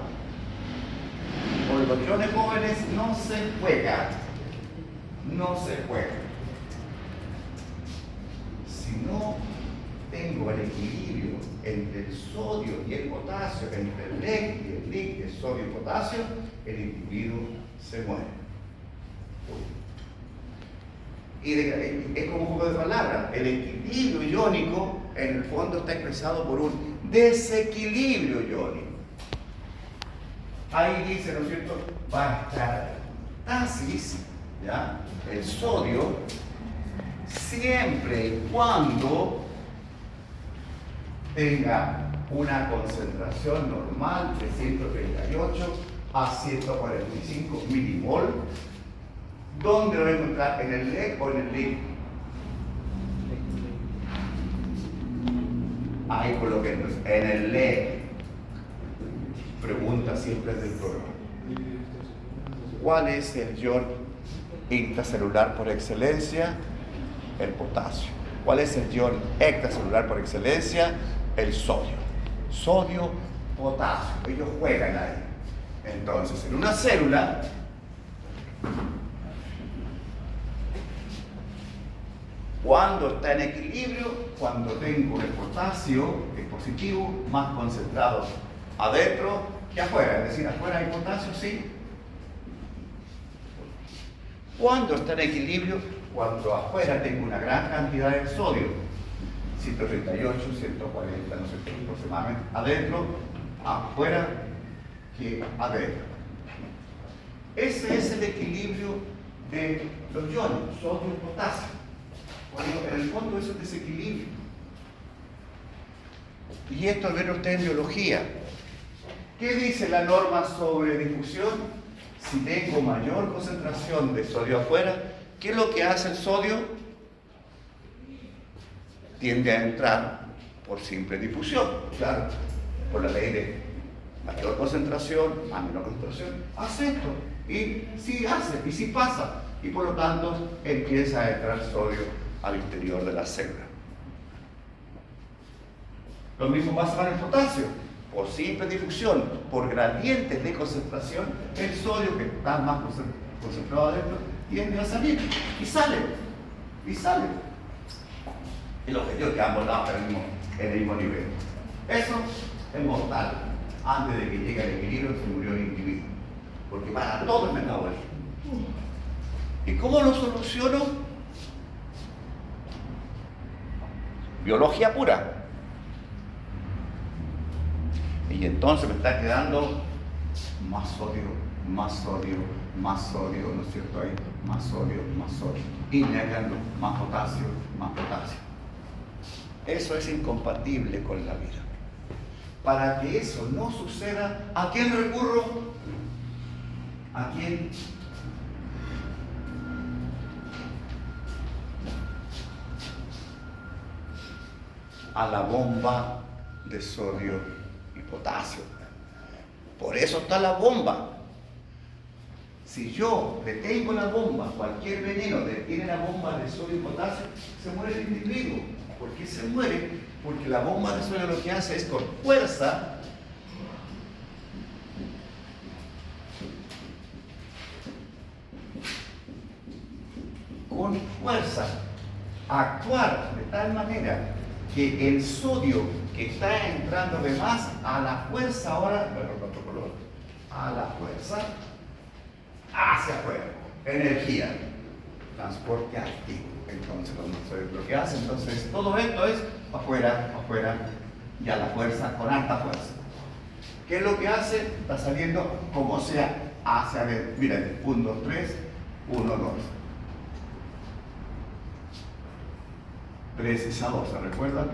Con los iones jóvenes no se juega. No se juega. Si no tengo el equilibrio entre el sodio y el potasio, entre el LEC y el LIC de sodio y potasio, el individuo se muere. Y es como un juego de palabras. El equilibrio iónico en el fondo está expresado por un desequilibrio iónico. Ahí dice, ¿no es cierto?, va a estar homeostasis, ¿ya? El sodio, siempre y cuando tenga una concentración normal de 138 a 145 milimol. ¿Dónde lo voy a encontrar? ¿En el LEC o en el LIC? Ahí coloqué entonces, en el LEC. Pregunta siempre del programa. ¿Cuál es el ion intracelular por excelencia? El potasio. ¿Cuál es el ion extracelular por excelencia? El sodio. Sodio, potasio. Ellos juegan ahí. Entonces, en una célula, cuando está en equilibrio, cuando tengo el potasio, que es positivo, más concentrado adentro que afuera, es decir, afuera hay potasio, sí. ¿Cuándo está en equilibrio? Cuando afuera tengo una gran cantidad de sodio, 138, 140, no sé qué, aproximadamente, adentro, afuera que adentro. Ese es el equilibrio de los iones, sodio y potasio. Cuando en el fondo es un desequilibrio. Y esto lo ven ustedes en biología. ¿Qué dice la norma sobre difusión? Si tengo mayor concentración de sodio afuera, ¿qué es lo que hace el sodio? Tiende a entrar por simple difusión, claro, por la ley de mayor concentración a menor concentración, hace esto, y sí hace, y sí pasa, y por lo tanto empieza a entrar sodio al interior de la célula. Lo mismo pasa con el potasio. Por simple difusión, por gradientes de concentración, el sodio que está más concentrado adentro tiende a salir y sale. El objetivo es que ambos lados estén en el mismo nivel. Eso es mortal. Antes de que llegue al equilibrio se murió el individuo, porque para todo el metabolismo. ¿Y cómo lo soluciono? Biología pura. Y entonces me está quedando más sodio, ¿no es cierto? Ahí, más sodio. Y me está quedando más potasio. Eso es incompatible con la vida. Para que eso no suceda, ¿a quién recurro? ¿A quién? A la bomba de sodio y potasio. Por eso está la bomba. Si yo detengo la bomba, cualquier veneno detiene la bomba de sodio y potasio, se muere el individuo. ¿Por qué se muere? Porque la bomba de sodio lo que hace es con fuerza actuar de tal manera que el sodio que está entrando de más a la fuerza ahora, a la fuerza hacia afuera, energía, transporte activo. Entonces, lo que hace, entonces, todo esto es afuera, y a la fuerza, con alta fuerza. ¿Qué es lo que hace? Está saliendo como sea hacia adentro. Miren, 1, 2, 3, 1, 2. 3 es a 2, ¿se recuerdan?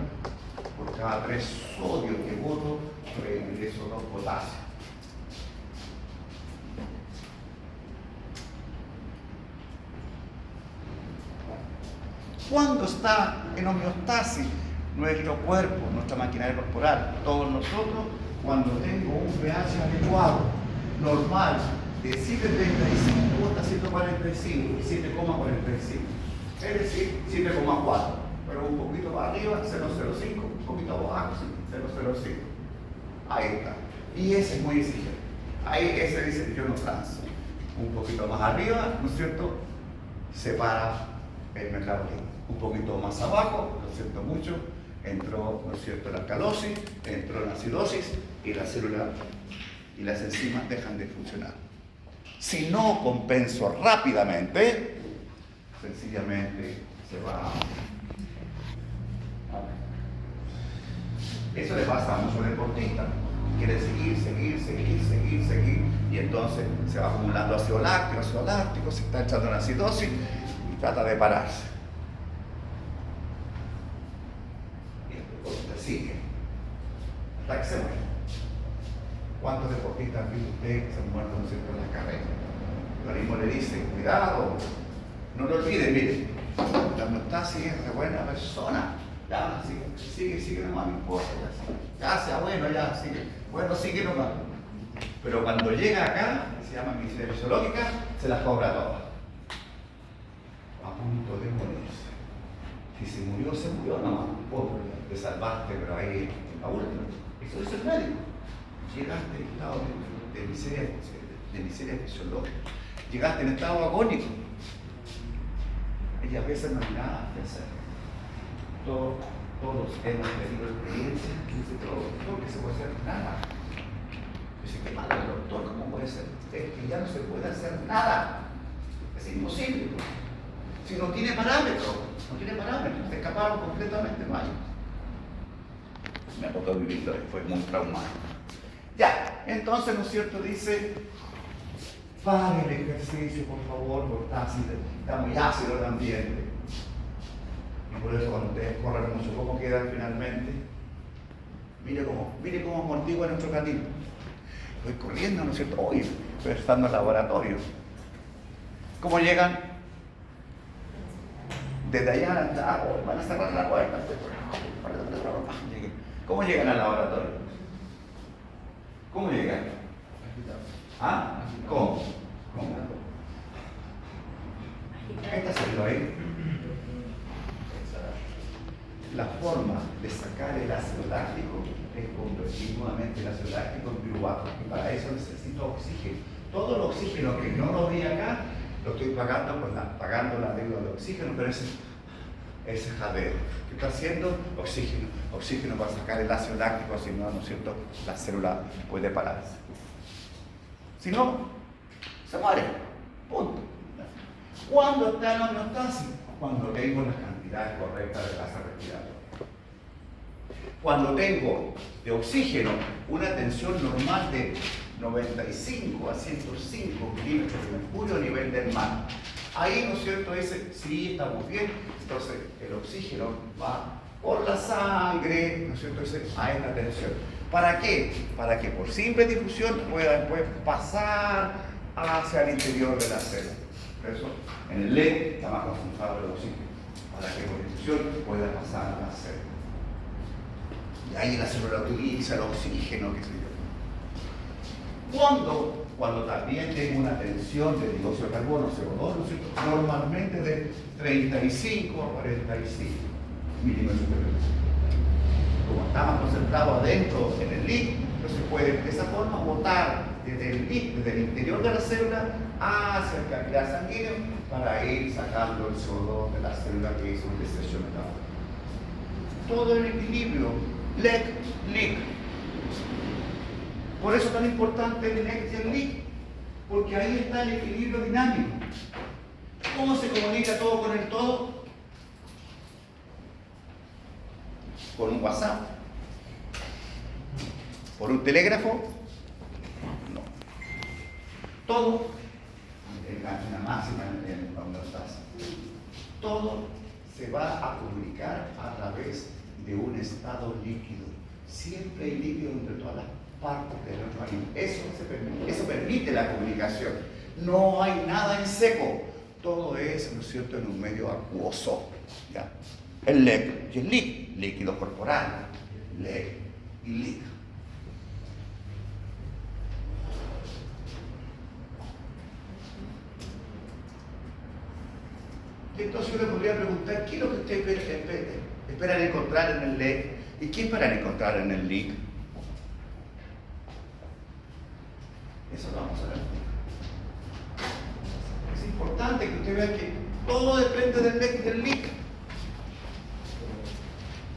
Por cada 3 sodio que boto, regreso 2 potasio. ¿Cuándo está en homeostasis nuestro cuerpo, nuestra maquinaria corporal? Todos nosotros, cuando tengo un pH adecuado, normal, de 7.35 hasta 145, 7,45. Es decir, 7,4. Pero un poquito para arriba, 0,05, un poquito abajo, 0,05. Ahí está. Y ese es muy exigente. Ahí ese dice, yo no canso. Un poquito más arriba, ¿no es cierto? Separa el metabolismo. Un poquito más abajo, lo siento mucho, entró, ¿no es cierto?, la alcalosis, entró la acidosis y la célula y las enzimas dejan de funcionar. Si no compenso rápidamente, sencillamente se va. Eso le pasa a muchos deportistas. Quieren seguir, y entonces se va acumulando ácido láctico, se está echando en acidosis y trata de pararse. Y el deportista sigue hasta que se muere. ¿Cuántos deportistas han visto usted que se han muerto, ¿no es cierto?, en las carreras? El organismo le dice, cuidado, no lo olvide, mire, la homeostasis es de buena persona. Ya, sigue nomás, no importa, ya sea bueno, ya, sigue nomás. Pero cuando llega acá, que se llama medicina fisiológica, se las cobra todas. A punto de morirse. Si se murió nomás, pobre, te salvaste, pero ahí en la última. Eso es el médico. Llegaste en estado de miseria fisiológica. Llegaste en estado agónico. Y a veces no hay nada que hacer. Todos hemos tenido experiencias, todo que se puede hacer nada. qué malo el doctor, ¿cómo puede ser? Es que ya no se puede hacer nada. Es imposible. Si no tiene parámetros, se escaparon completamente, no hay. Me ha tocado vivirlo, fue muy traumático. Ya, entonces, ¿no es cierto? Dice, pare el ejercicio, por favor, porque está muy ácido el ambiente. Y por eso cuando ustedes corren mucho, ¿cómo quedan finalmente? Mire cómo amortigua nuestro canil. Voy corriendo, ¿no es cierto? Hoy estoy estando en el laboratorio. ¿Cómo llegan? Desde allá hasta, van a cerrar la puerta. ¿Cómo llegan al laboratorio? ¿Cómo llegan? ¿Ah? ¿Cómo? Esta célula ahí. La forma de sacar el ácido láctico es convertir nuevamente el ácido láctico en piruvato. Y para eso necesito oxígeno. Todo el oxígeno que no lo vi acá, lo estoy pagando pagando la deuda de oxígeno, pero ese jadeo. ¿Qué está haciendo? Oxígeno. Oxígeno para sacar el ácido láctico, si no, ¿no es cierto? La célula puede pararse. Si no, se muere. Punto. ¿Cuándo está en homeostasis? Cuando tengo la cantidad correcta de gas respiratoria. Cuando tengo de oxígeno una tensión normal de 95 a 105 milímetros de mercurio a nivel del mar. Ahí, ¿no es cierto? Dice, sí, estamos bien. Entonces, el oxígeno va por la sangre, ¿no es cierto? Dice, a esta tensión. ¿Para qué? Para que por simple difusión pueda después pasar hacia el interior de la célula. Por eso, en el LED está más concentrado el oxígeno. Para que por difusión pueda pasar a la célula. Y ahí la célula utiliza el oxígeno, que se llama. Cuando también tengo una tensión de dióxido de carbono, CO2, ¿no es cierto? Normalmente de 35 a 45 milímetros de mercurio. Como está más concentrado adentro en el líquido, entonces puede de esa forma botar desde el interior de la célula hacia el capilar sanguíneo para ir sacando el CO2 de la célula que hizo un desecho metabólico. Todo en equilibrio, LEC. Por eso es tan importante el LEC y el LIC, porque ahí está el equilibrio dinámico. ¿Cómo se comunica todo con el todo? Por un WhatsApp. ¿Por un telégrafo? No. Todo, una máxima en la homeostasis. Todo se va a comunicar a través de un estado líquido. Siempre hay líquido entre todas las partes del organismo. Eso permite la comunicación. No hay nada en seco. Todo es, ¿no es cierto?, en un medio acuoso. ¿Ya? El LEC y el LIC, líquido corporal. LEC y LIC. Entonces yo le podría preguntar, ¿qué es lo que ustedes esperan encontrar en el LEC? ¿Y qué esperan encontrar en el LIC? Eso lo vamos a ver. Es importante que usted vea que todo depende del LEC y del LIC.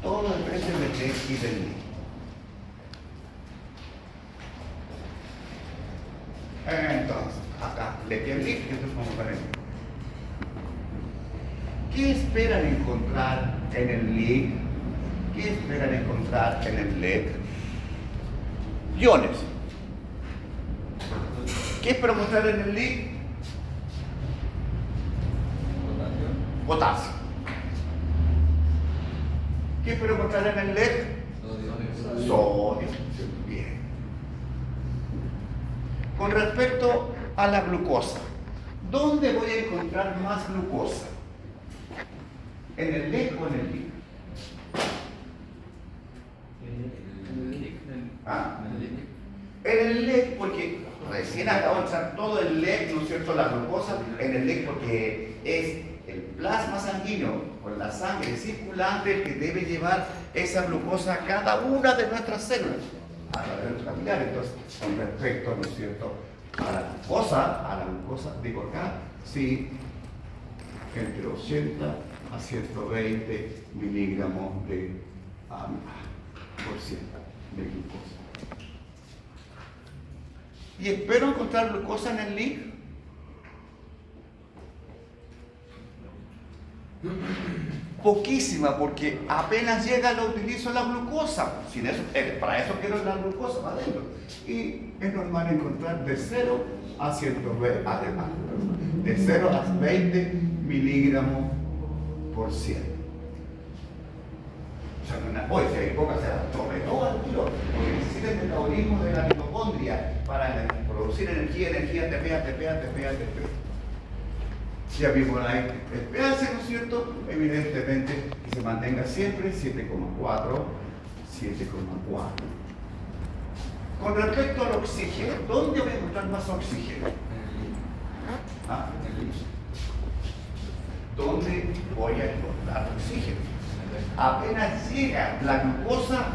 Todo depende del LEC y del LIC. Entonces, acá, LEC y el LIC, entonces vamos a ver. ¿Qué esperan encontrar en el LIC? ¿Qué esperan encontrar en el LEC? Iones. ¿Qué espero encontrar en el LIC? Potasio. ¿Qué espero encontrar en el LEC? Sodio. Bien. Con respecto a la glucosa, ¿dónde voy a encontrar más glucosa? ¿En el LEC o en el LIC? ¿Ah? En el LEC, porque recién acabo de echar todo el LEC, ¿no es cierto?, la glucosa, en el LEC porque es el plasma sanguíneo con la sangre circulante el que debe llevar esa glucosa a cada una de nuestras células, a través de nuestros capilares. Entonces, con respecto, ¿no es cierto?, a la glucosa, digo acá, sí, entre 80 a 120 miligramos por ciento de glucosa. y espero encontrar glucosa en el LIG. Poquísima, porque apenas llega la utilizo la glucosa. Sin eso, para eso quiero la glucosa para adentro. Y es normal encontrar de 0 a 120, además, de 0 a 20 miligramos por 100. O sea, hoy si hay poca se la tome todo al tiro, porque necesita el metabolismo de la mitocondria para producir energía, TPA. Ya vimos ahí el pH, ¿no es cierto? Evidentemente que se mantenga siempre 7,4. Con respecto al oxígeno, ¿dónde voy a encontrar más oxígeno? ¿Ah? ¿Dónde voy a encontrar oxígeno? Apenas llega la glucosa,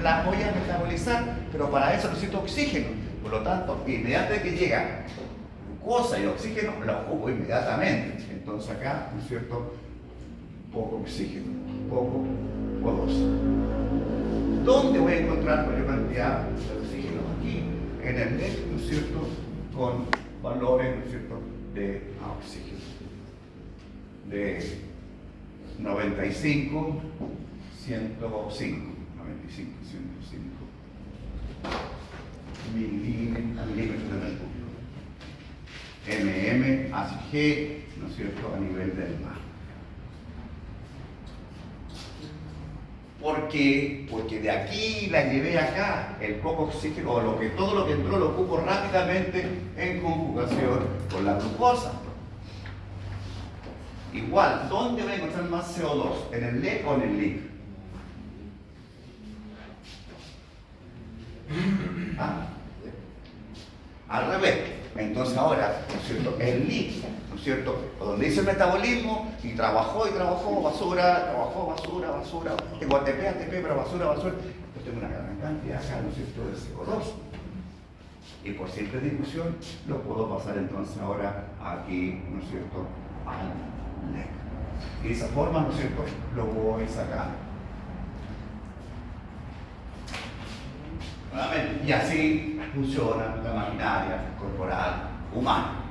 la voy a metabolizar, pero para eso necesito oxígeno. Por lo tanto, inmediatamente que llega glucosa y oxígeno, la ocupo inmediatamente. Entonces acá, ¿no es cierto? Poco oxígeno, poco O2. ¿Dónde voy a encontrar mayor cantidad de oxígeno? Aquí, en el NEC, ¿no es cierto? Con valores, ¿no es cierto?, de oxígeno. De 95, 105 milímetros de mercurio. G, ¿no es cierto?, a nivel del mar. ¿Por qué? Porque de aquí la llevé acá, el poco oxígeno, o todo lo que entró lo ocupo rápidamente en conjugación con la glucosa. Igual, ¿dónde voy a encontrar más CO2? ¿En el LEC o en el LIG? ¿Ah? Al revés. Entonces ahora, ¿no es cierto?, el LIG, ¿no es cierto?, donde hice el metabolismo y trabajó, basura, tengo ATP, pero basura, pues tengo una gran cantidad acá, ¿no es cierto?, de CO2. Y por simple discusión lo puedo pasar entonces ahora aquí, ¿no es cierto?, al LEG. Y de esa forma, ¿no es cierto?, lo voy sacando. Y así funciona la maquinaria corporal humana.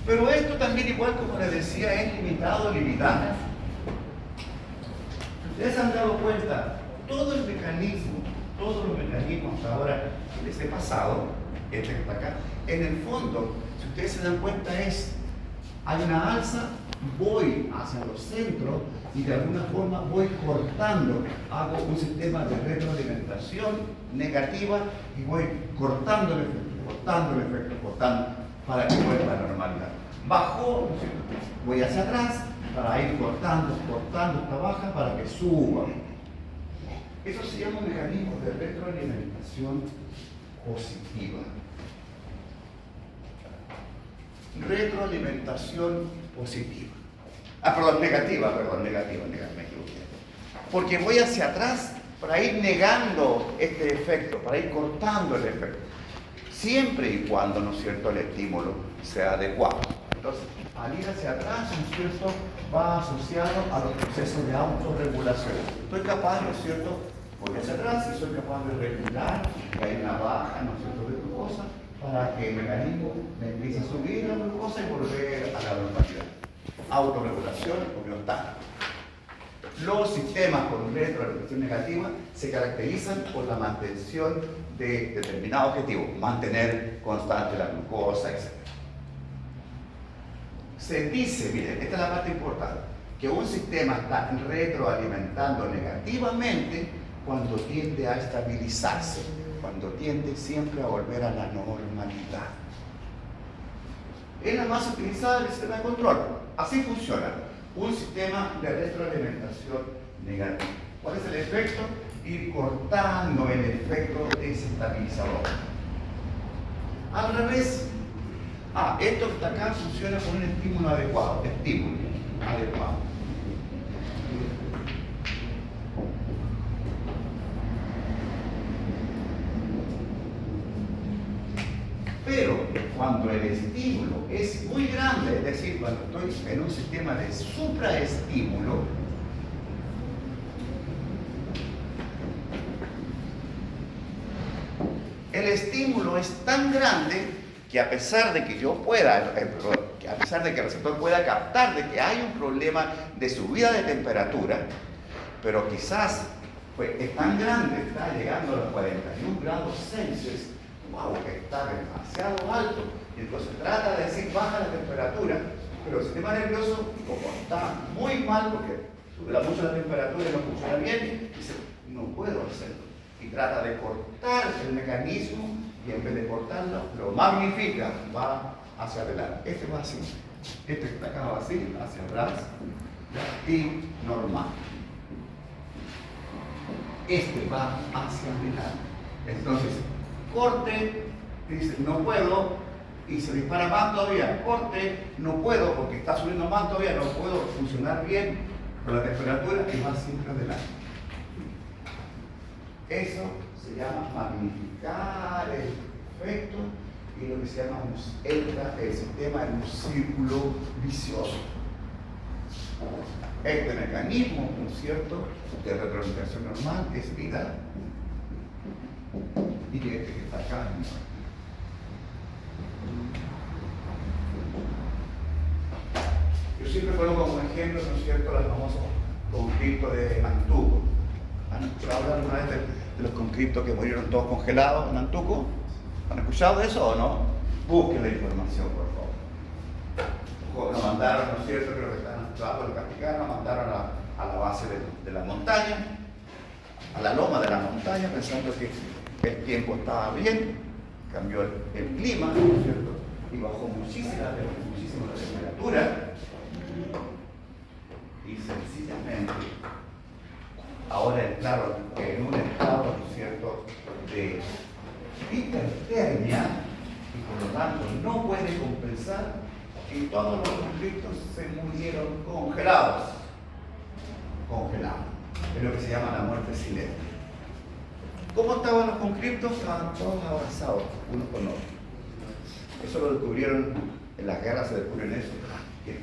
Pero esto también, igual como les decía, es limitante. Ustedes han dado cuenta, todos los mecanismos hasta ahora que les he pasado, este que está acá, en el fondo, si ustedes se dan cuenta, hay una alza, voy hacia los centros y de alguna forma voy cortando, hago un sistema de retroalimentación negativa y voy cortando el efecto, para que vuelva a la normalidad. Bajo, ¿no es cierto?, voy hacia atrás para ir cortando esta baja para que suba. Eso se llama mecanismo de retroalimentación positiva. Retroalimentación positiva. Negativa, me equivoqué. Porque voy hacia atrás para ir negando este efecto, para ir cortando el efecto. Siempre y cuando, ¿no es cierto?, el estímulo sea adecuado. Entonces, al ir hacia atrás, ¿no es cierto?, va asociado a los procesos de autorregulación. Estoy capaz, ¿no es cierto?, voy hacia atrás y soy capaz de regular, que hay una baja, ¿no es cierto?, de glucosa, para que el mecanismo me empiece a subir la glucosa y volver a la normalidad. Autorregulación homeostática. Los sistemas con retroalimentación negativa se caracterizan por la mantención de determinado objetivo, mantener constante la glucosa, etc. Se dice, miren, esta es la parte importante, que un sistema está retroalimentando negativamente cuando tiende a estabilizarse, cuando tiende siempre a volver a la normalidad. Es la más utilizada del sistema de control. Así funciona un sistema de retroalimentación negativa. ¿Cuál es el efecto? Ir cortando el efecto desestabilizador. Al revés, esto que está acá funciona con un estímulo adecuado. Pero cuando el estímulo es muy grande, es decir, cuando estoy en un sistema de supraestímulo, es tan grande que a pesar de que yo pueda, que a pesar de que el receptor pueda captar de que hay un problema de subida de temperatura, pero quizás pues, es tan grande, está llegando a los 41 grados Celsius, wow, que está demasiado alto, y entonces trata de decir baja la temperatura, pero el sistema nervioso, como está muy mal, porque sube mucho la temperatura y no funciona bien, dice, no puedo hacerlo. Y trata de cortar el mecanismo y en vez de cortarlo, lo magnifica, va hacia adelante. Este va así, este está acá va así, hacia atrás y normal. Este va hacia adelante. Entonces, corte, dice, no puedo, y se dispara más todavía. Corte, no puedo, porque está subiendo más todavía, no puedo funcionar bien con la temperatura y va siempre adelante. Eso se llama magnificar el efecto y lo que se llama el sistema en un círculo vicioso. Este mecanismo, ¿no es cierto?, de retroalimentación normal es vida y este que está acá es muerte. Yo siempre pongo como ejemplo, ¿no es cierto?, los famosos conflictos de Antuco. ¿Han escuchado hablar alguna vez de los conscriptos que murieron todos congelados en Antuco? ¿Han escuchado de eso o no? Busquen la información, por favor. Nos mandaron, ¿no es cierto?, creo que están abajo del Castigar, nos mandaron a la base de la montaña, a la loma de la montaña, pensando que el tiempo estaba bien, cambió el clima, ¿no es cierto?, y bajó muchísimo la temperatura, y sencillamente ahora entraron en un estado, ¿no es cierto?, de hipertermia y por lo tanto no puede compensar y todos los conflictos se murieron congelados. Es lo que se llama la muerte silente. ¿Cómo estaban los conscriptos? Estaban todos abrazados, unos con otros. Eso lo descubrieron en las guerras, se descubrieron eso, que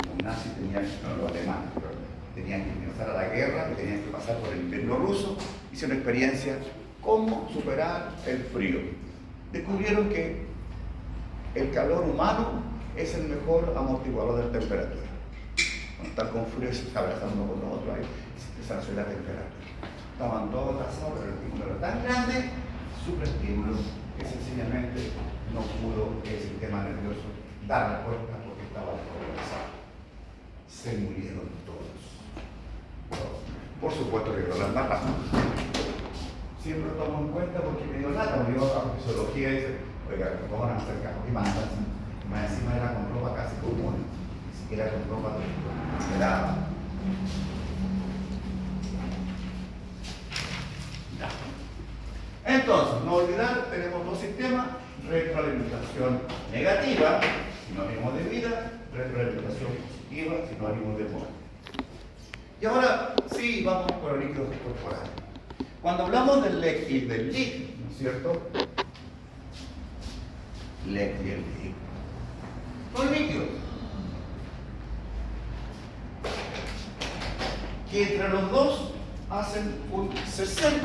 los nazis tenían, no los alemanes, pero tenían que empezar a la guerra, que tenían que pasar por el invierno ruso, hicieron experiencia cómo superar el frío. Descubrieron que el calor humano es el mejor amortiguador de temperatura. Cuando están con frío se está abrazando uno con los otros, ahí se empieza a subir la temperatura. Estaban todos abrazados, pero el estímulo era tan grande, superestímulo, que sencillamente no pudo el sistema nervioso dar respuesta porque estaba descompensado. Se murieron todos. Por supuesto que no las matan. Siempre lo tomo en cuenta porque me dio lata, porque yo a fisiología dice, oiga, ¿cómo van a hacer carros y mandas? Y más encima era con ropa casi común, ni siquiera con ropa esperada. Entonces, no olvidar, tenemos dos sistemas, retroalimentación negativa, sinónimo de vida, retroalimentación positiva, sinónimo de muerte. Y ahora sí, vamos con los líquidos corporales. Cuando hablamos del LEC y del LIC, ¿no es cierto? LEC y el LIC son líquidos que entre los dos hacen un 60%.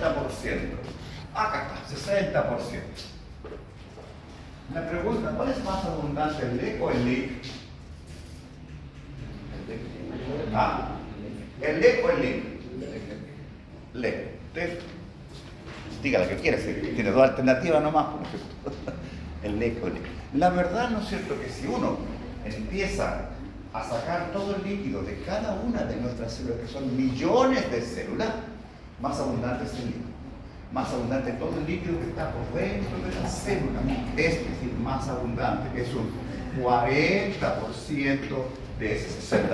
Acá está, 60%. La pregunta, ¿cuál es más abundante, el LEC o el LIC? ¿Ah? ¿El LEC o el LIC? LEC. Usted diga lo que quiera, si tiene dos alternativas nomás, ¿no es cierto? El LEC o el LIC. La verdad, ¿no es cierto?, que si uno empieza a sacar todo el líquido de cada una de nuestras células, que son millones de células, más abundante es el LIC. Más abundante todo el líquido que está por dentro de la célula, es decir, más abundante, es un 40% de ese 60%.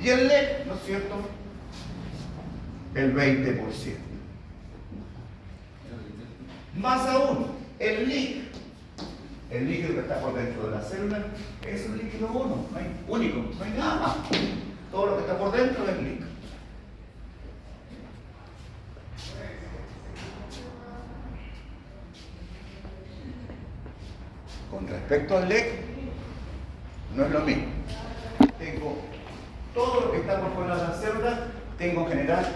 Y el LEC, ¿no es cierto?, el 20%. Más aún, el LIC, el líquido que está por dentro de la célula, es un líquido único, no hay nada más. Todo lo que está por dentro es LIC. Con respecto al LEC, no es lo mismo. Tengo todo lo que está por fuera de la célula, tengo en general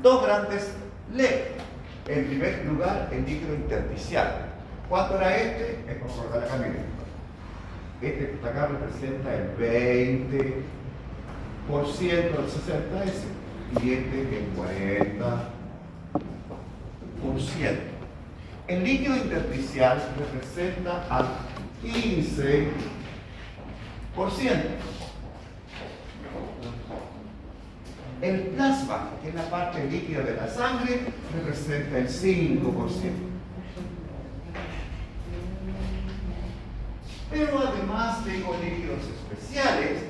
dos grandes LEC. En primer lugar, el líquido intersticial. ¿Cuánto era este? Es por cortar acá, miren. Este que está acá representa el 20% del 60S y este el 40%. El líquido intersticial representa al 15%. El plasma, que es la parte líquida de la sangre, representa el 5%. Pero además tengo líquidos especiales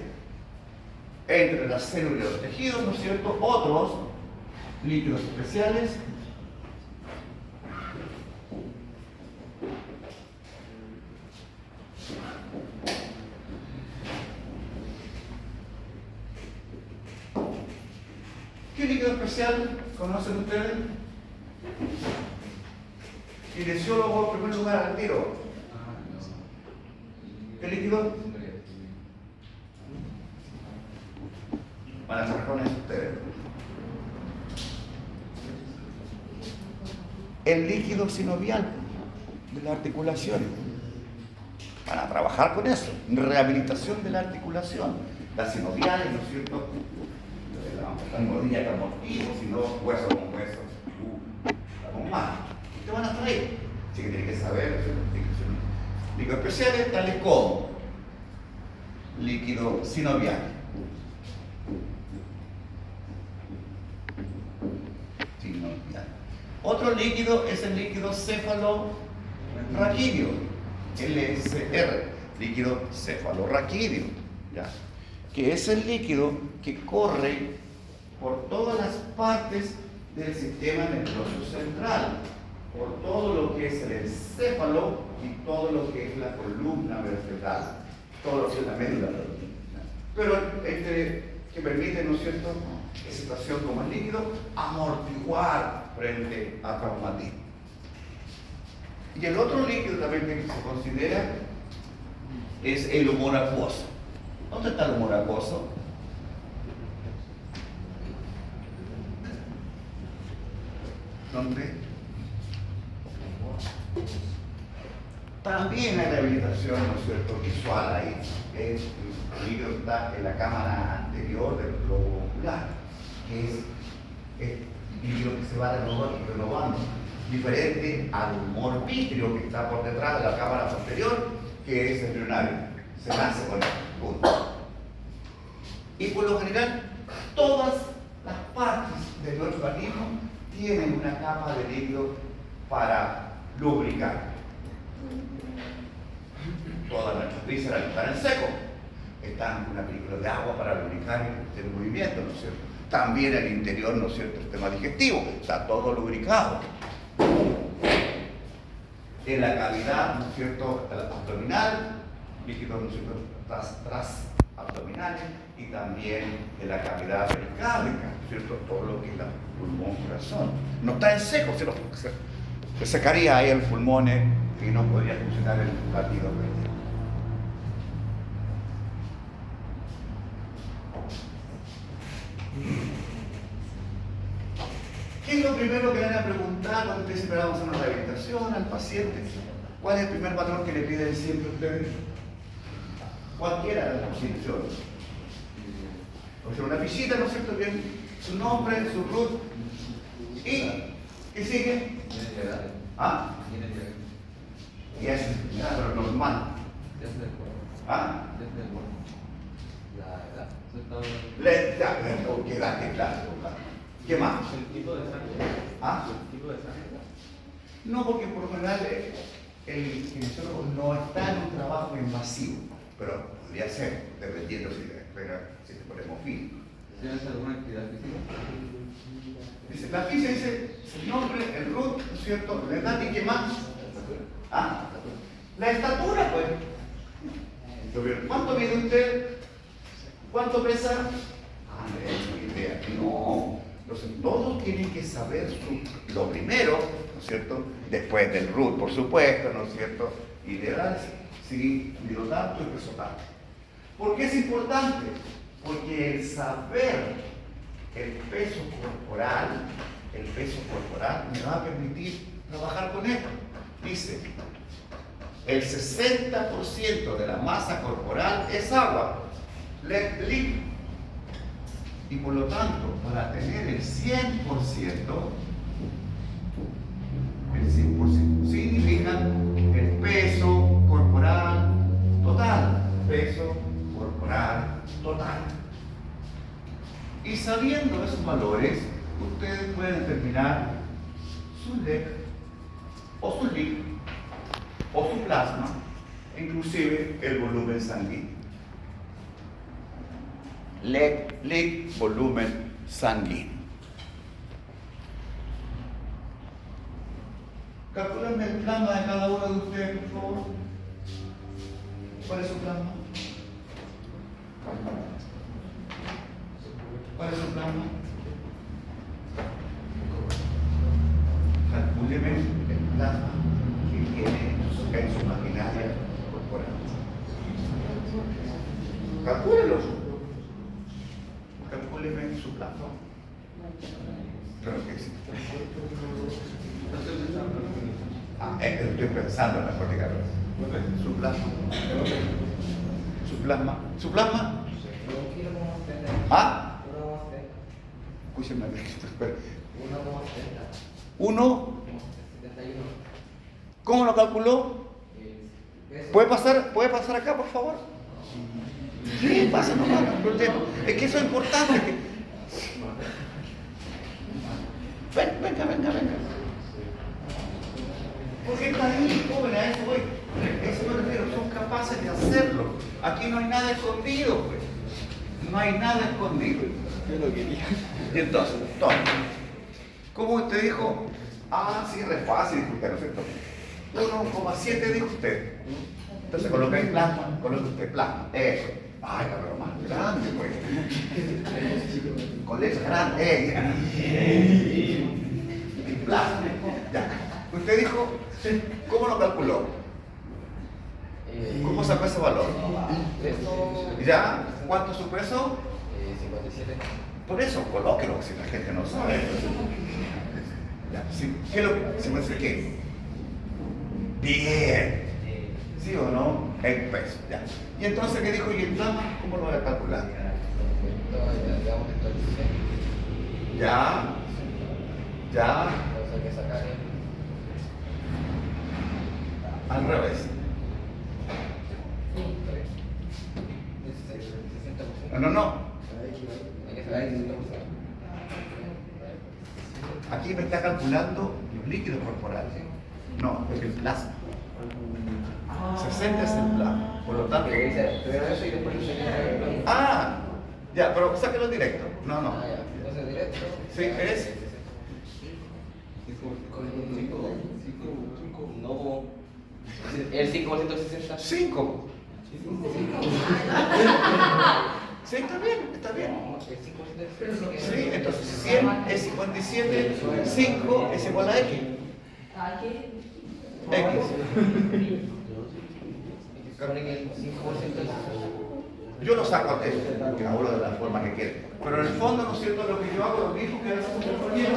entre las células y los tejidos, ¿no es cierto? Otros líquidos especiales ¿qué líquido especial conocen ustedes? Kinesiólogo en primer lugar al tiro. ¿Qué líquido? Van a trabajar con eso ustedes. El líquido sinovial de las articulaciones. Van a trabajar con eso. Rehabilitación de la articulación. Las sinoviales, ¿no es cierto? La rodilla con motivo, sino hueso con hueso. Con más. Te van a traer. Así que tienen que saber, ¿no es cierto? Líquidos especiales tales como líquido sinovial, otro líquido es el líquido cefalorraquídeo, LSR, líquido cefalorraquídeo, ¿ya? Que es el líquido que corre por todas las partes del sistema nervioso central, por todo lo que es el encéfalo y todo lo que es la columna vertebral, todo lo que es la médula. Pero que permite, ¿no es cierto?, en situación como el líquido, amortiguar frente a traumatismo. Y el otro líquido también que se considera es el humor acuoso. ¿Dónde está el humor acuoso? ¿Dónde? También hay rehabilitación, ¿no es cierto?, visual ahí. El líquido está en la cámara anterior del globo ocular, que es el líquido que se va renovando, diferente al humor vítreo que está por detrás de la cámara posterior, que es embrionario. Se nace con el punto. Y por lo general, todas las partes de nuestro organismo tienen una capa de líquido para lubricar. Todas nuestras vísceras están en seco, están con una película de agua para lubricar el movimiento, ¿no es cierto? También el interior, ¿no es cierto?, el sistema digestivo, está todo lubricado. En la cavidad, ¿no es cierto?, abdominal, líquidos, ¿no es cierto?, tras abdominales, y también en la cavidad pericárdica, ¿no es cierto?, todo lo que es el pulmón, corazón. No está en seco, se secaría ahí el pulmón y no podría funcionar el latido cardíaco. ¿Qué es lo primero que le van a preguntar cuando ustedes siempre vamos a una rehabilitación al paciente? ¿Cuál es el primer patrón que le piden siempre a ustedes? Cualquiera de las posiciones. O sea, una visita, ¿no es cierto? Bien, su nombre, su root. ¿Y qué sigue? ¿Ah? Y es pero normal. ¿Ah? La edad, quédate claro. ¿Qué más? ¿El tipo de sangre? ¿Ah? ¿El tipo de sangre? No, porque por lo general el kinesiólogo no está en un trabajo invasivo, pero podría ser, dependiendo si te ponemos fin. ¿Tienes alguna actividad física? Dice, la física dice el nombre, el root, ¿no es cierto? La edad y qué más. ¿Ah? La estatura, pues. ¿Cuánto mide usted? ¿Cuánto pesa? Ah, no tengo idea. No. Entonces, todos tienen que saber lo primero, ¿no es cierto? Después del root, por supuesto, ¿no es cierto? Y de edad, sí, mido tanto y peso tanto. ¿Por qué es importante? Porque el saber el peso corporal el peso corporal me va a permitir trabajar con esto. Dice, el 60% de la masa corporal es agua, líquido. Y por lo tanto, para tener el 100% significa el peso corporal total. Peso corporal total. Y sabiendo esos valores, ustedes pueden determinar su LEC, o su LIC, o su plasma, inclusive el volumen sanguíneo. LEC, LIC, volumen sanguíneo. Calcúlenme el plasma de cada uno de ustedes, por favor. ¿Cuál es su plasma? ¿Cuál es su plasma? Calcúleme el plasma que tiene en su maquinaria corporal. Calcúlelo. Calcúleme su plasma. Creo que sí. Estoy pensando en la cortica. Su plasma. Su plasma. ¿Su plasma? ¿Ah? Escúcheme. ¿Uno? ¿Cómo lo calculó? ¿Puede pasar acá, por favor? Sí, pasa nomás, no hay problema. Es que eso es importante. Venga. Porque está ahí, joven, a eso voy. Eso me refiero, son capaces de hacerlo. Aquí no hay nada escondido, pues. No hay nada escondido. Yo lo quería. Y entonces, ¿cómo usted dijo? Ah, sí, re fácil, dijo usted, ¿no es cierto? 1,7 dijo usted. Entonces coloca ahí plasma, coloca usted plasma. Eso. Ay, pero más grande, pues. Con letra grande. Plasma. Ya. Usted dijo, ¿cómo lo calculó? ¿Cómo sacó ese valor? ¿Ya? ¿Cuánto es su peso? 57. Por eso, colóquelo, si la gente no sabe. Ya, sí. ¿Qué es lo que se me dice qué? Bien. ¿Sí o no? El peso, ya. Y entonces, ¿qué dijo? ¿Y el plasma? ¿Cómo lo voy a calcular? Ya. Entonces hay que sacar Al revés. No. Hay que sacar el 60%. Aquí me está calculando los líquidos corporales. No, es el plasma. 60 es el plasma. Por lo tanto. Primero eso y después lo saqué. Ah, ya, pero sáquelo directo. No. Entonces directo. Sí, es. No. El 5% es 60. 5. Sí, está bien. El 5% es 60. Sí, entonces 100 es 57, 5 es igual a X. X. Supone que el 5% es. Yo lo saco de cada uno de la forma que quiere. Pero en el fondo, ¿no es cierto? Lo que yo hago, lo mismo que hace un compañero.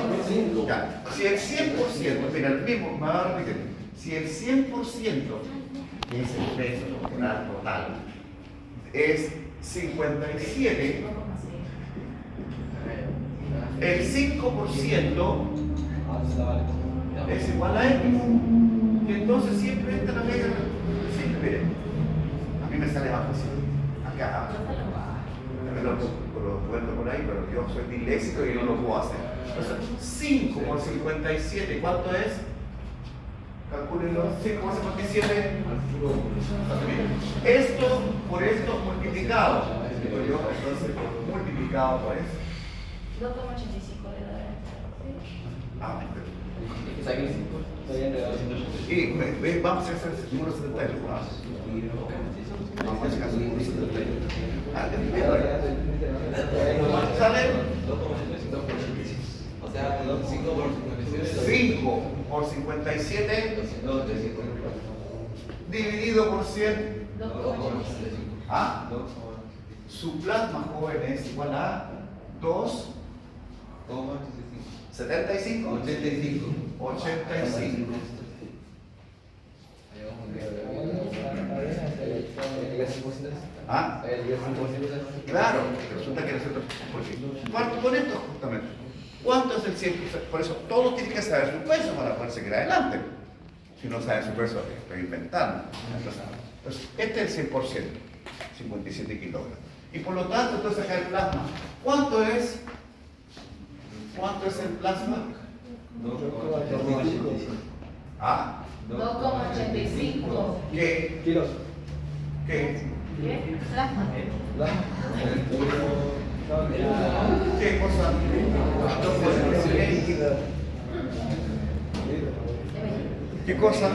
Ya. Si el 100%, mira, el mismo, me va a repetir. Si el 100%, que es el peso corporal total, es 57, el 5% es igual a X. Y entonces siempre entra la regla. Siempre, miren, a mí me sale más fácil. Acá, lo cuento por ahí, pero yo soy disléxico y no lo puedo hacer. Entonces, 5 por 57, ¿cuánto es? Calcúlenlo, 5 por 57. Esto por esto multiplicado. Digo yo, entonces multiplicado por eso. 2,85 le da. Ah, Saqué el 5. y vamos a hacer el número 71. Vamos a hacer el número 71. ¿Sale? O sea, 5 por 57. 5 por 57 dividido por 100. 2,85. ¿Ah? Su plasma, joven, es igual a 2 75. 85. 85. ¿Ah? Claro, resulta que nosotros, porque ¿cuánto con esto justamente? ¿Cuánto es el 100%? Por eso todos tienen que saber su peso para poder seguir adelante. Si no saben su peso, estoy inventando. Entonces, este es el 100%, 57 kilogramos. Y por lo tanto, entonces acá el plasma. ¿Cuánto es? ¿Cuánto es el plasma? 2,85. ¿Ah? 2,85. ¿Qué? Kilos. ¿Qué? ¿Qué? Plasma. ¿Qué cosa? ¿Qué cosa?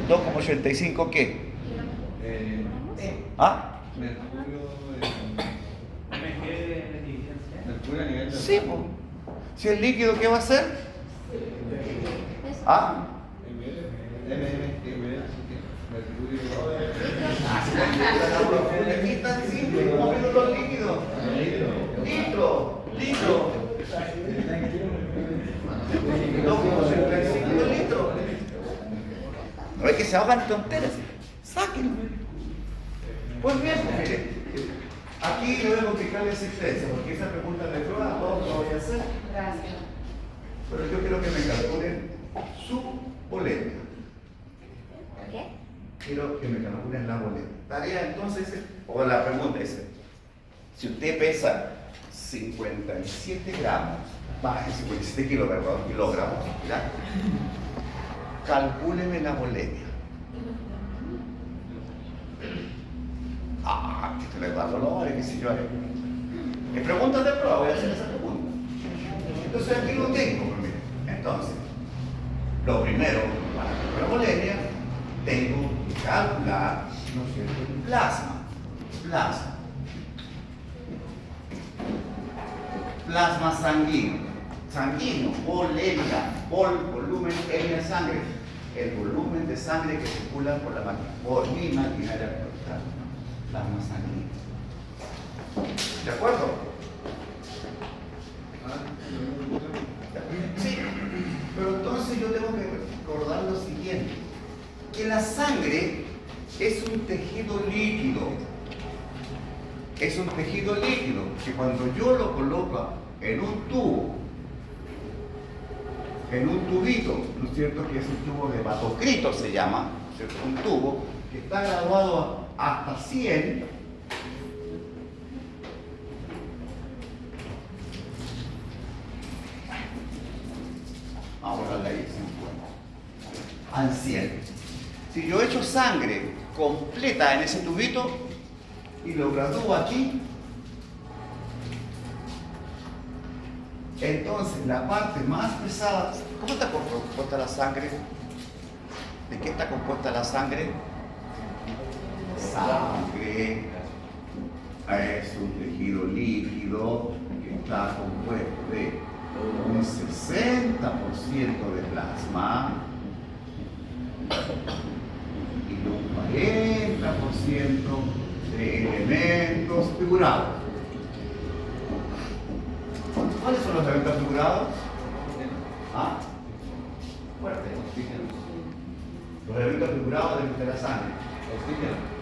2,85 ¿qué? ¿Ah? Mercurio a nivel de... Sí, pues. Si el líquido, ¿qué va a hacer? ¿Ah? Aquí tan simple como vieron los líquidos. Litro. 2,85 litros. No es que se ahogan tonteras. Sáquenlo. Pues bien, mire, aquí le voy a complicar la existencia, porque esa pregunta de prueba no la voy a hacer. Gracias. Pero yo quiero que me calculen su boleta. ¿Qué? Quiero que me calculen la boleta. Tarea entonces, o la pregunta es, si usted pesa 57 gramos, 57 kilogramos, ¿ya? Calcúleme la boleta. Que te le da dolor, qué sé yo. En preguntas de prueba voy a hacer esa pregunta. Entonces aquí lo tengo, pues, mire. Entonces, lo primero, para calcular la boleta, tengo que calcular, ¿no es cierto?, el plasma sanguíneo, boleta, volumen en la sangre, el volumen de sangre que circula por mi maquinaria corporal, plasma sanguíneo. ¿De acuerdo? Sí, pero entonces yo tengo que recordar lo siguiente, que la sangre es un tejido líquido. Es un tejido líquido que cuando yo lo coloco en un tubo, en un tubito, ¿no es cierto?, que es un tubo de hematocrito se llama, ¿no es cierto?, un tubo que está graduado hasta 100, ahora ahí 50, al 100. Si yo echo sangre completa en ese tubito y lo gradúo aquí, entonces la parte más pesada, ¿cómo está compuesta la sangre? ¿De qué está compuesta la sangre? Sangre es un tejido líquido que está compuesto de un 60% de plasma y un 40% de elementos figurados. ¿Cuáles son los elementos figurados? ¿Ah? Fuerte. Los elementos figurados de la sangre. Oxígeno.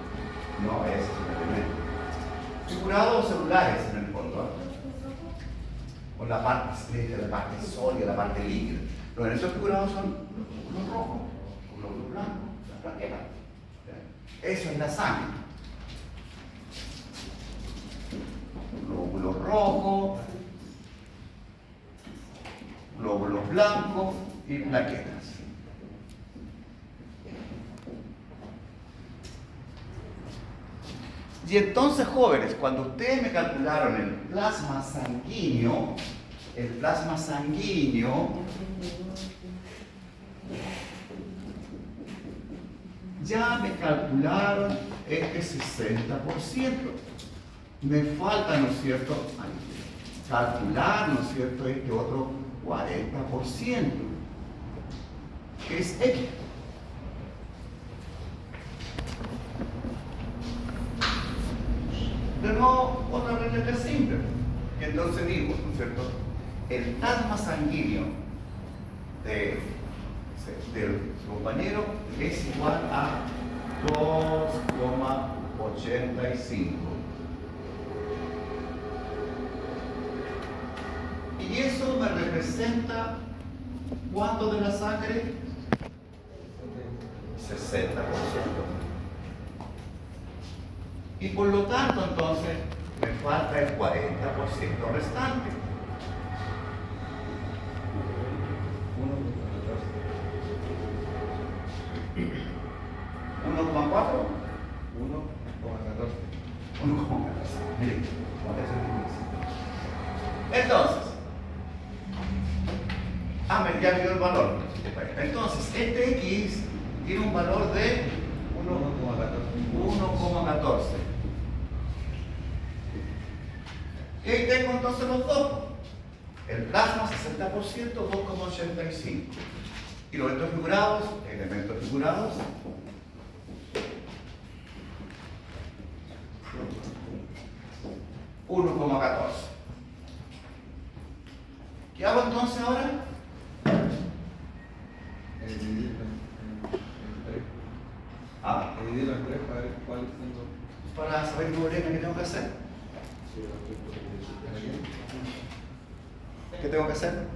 No, ese es un elemento. Figurados celulares en el fondo. Con la parte estrella, la parte sólida, la parte líquida. Los elementos figurados son los glóbulos rojos, los glóbulos blancos, las plaquetas. Eso es la sangre. Glóbulos rojos, glóbulos blancos y plaquetas. Y entonces, jóvenes, cuando ustedes me calcularon el plasma sanguíneo, ya me calcularon este 60%. Me falta, ¿no es cierto?, calcular, ¿no es cierto?, este otro 40%, que es X. De nuevo, otra regla simple. Y entonces digo, ¿no es cierto? El plasma sanguíneo del compañero es igual a 2,85. Y eso me representa ¿cuánto de la sangre? 60%. Y por lo tanto, entonces, me falta el 40% restante. 1,4. 1,14. Miren, entonces, ya me dio el valor. Entonces, este X tiene un valor de 1,14. Y ahí tengo entonces los dos. El plasma 60%, 2,85. Y los elementos figurados, 1,14. ¿Qué hago entonces ahora? Dividirlo en 3 para ver cuál es el... Para saber el problema que tengo que hacer. ¿Qué tengo que hacer?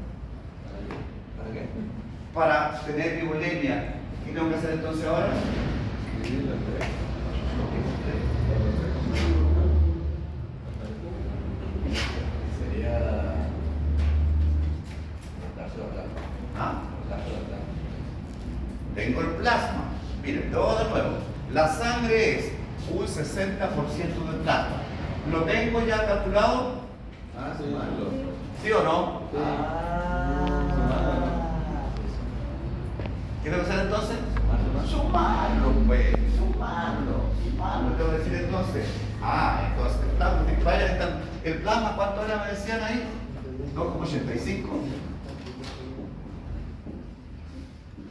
¿Para qué? Para tener bibulimia. ¿Qué tengo que hacer entonces ahora? Dividirlo en 3. Sería... ¿Ah? Tengo el plasma. Miren, todo de nuevo. La sangre es un 60% del plasma. ¿Lo tengo ya calculado? Sumarlo. ¿Sí o no? ¿Qué tengo que hacer entonces? Sumarlo, pues. Sumarlo. Tengo que decir entonces. Entonces, el plasma, ¿cuánto era? Me decían ahí. 2,85.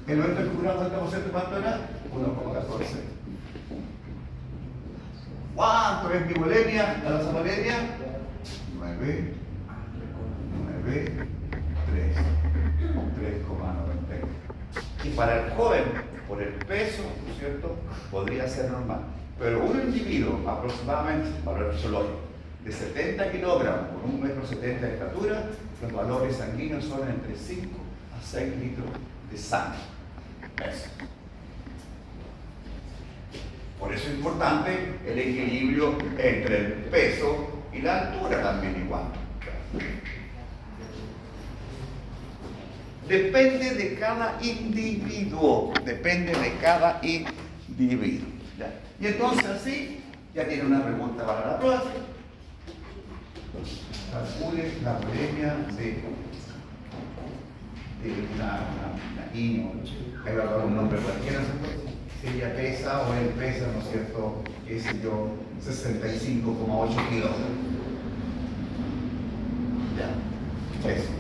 El 90% ¿cuánto era? 1,14. ¿Cuánto es bibulimia a la saponemia? 9, 3,90. Y para el joven, por el peso, ¿no es cierto?, podría ser normal. Pero un individuo, aproximadamente, valor fisiológico, de 70 kilogramos con 1,70 m de estatura, los valores sanguíneos son entre 5 a 6 litros de sangre. Eso. Por eso es importante el equilibrio entre el peso y la altura también igual. Depende de cada individuo. ¿Ya? Y entonces así, ya tiene una pregunta para la prueba. Calcule la bulimia de una niña, hay que dar un nombre cualquiera, si ella pesa o él pesa, ¿no es cierto?, qué sé yo, 65,8 kilos. Ya, eso.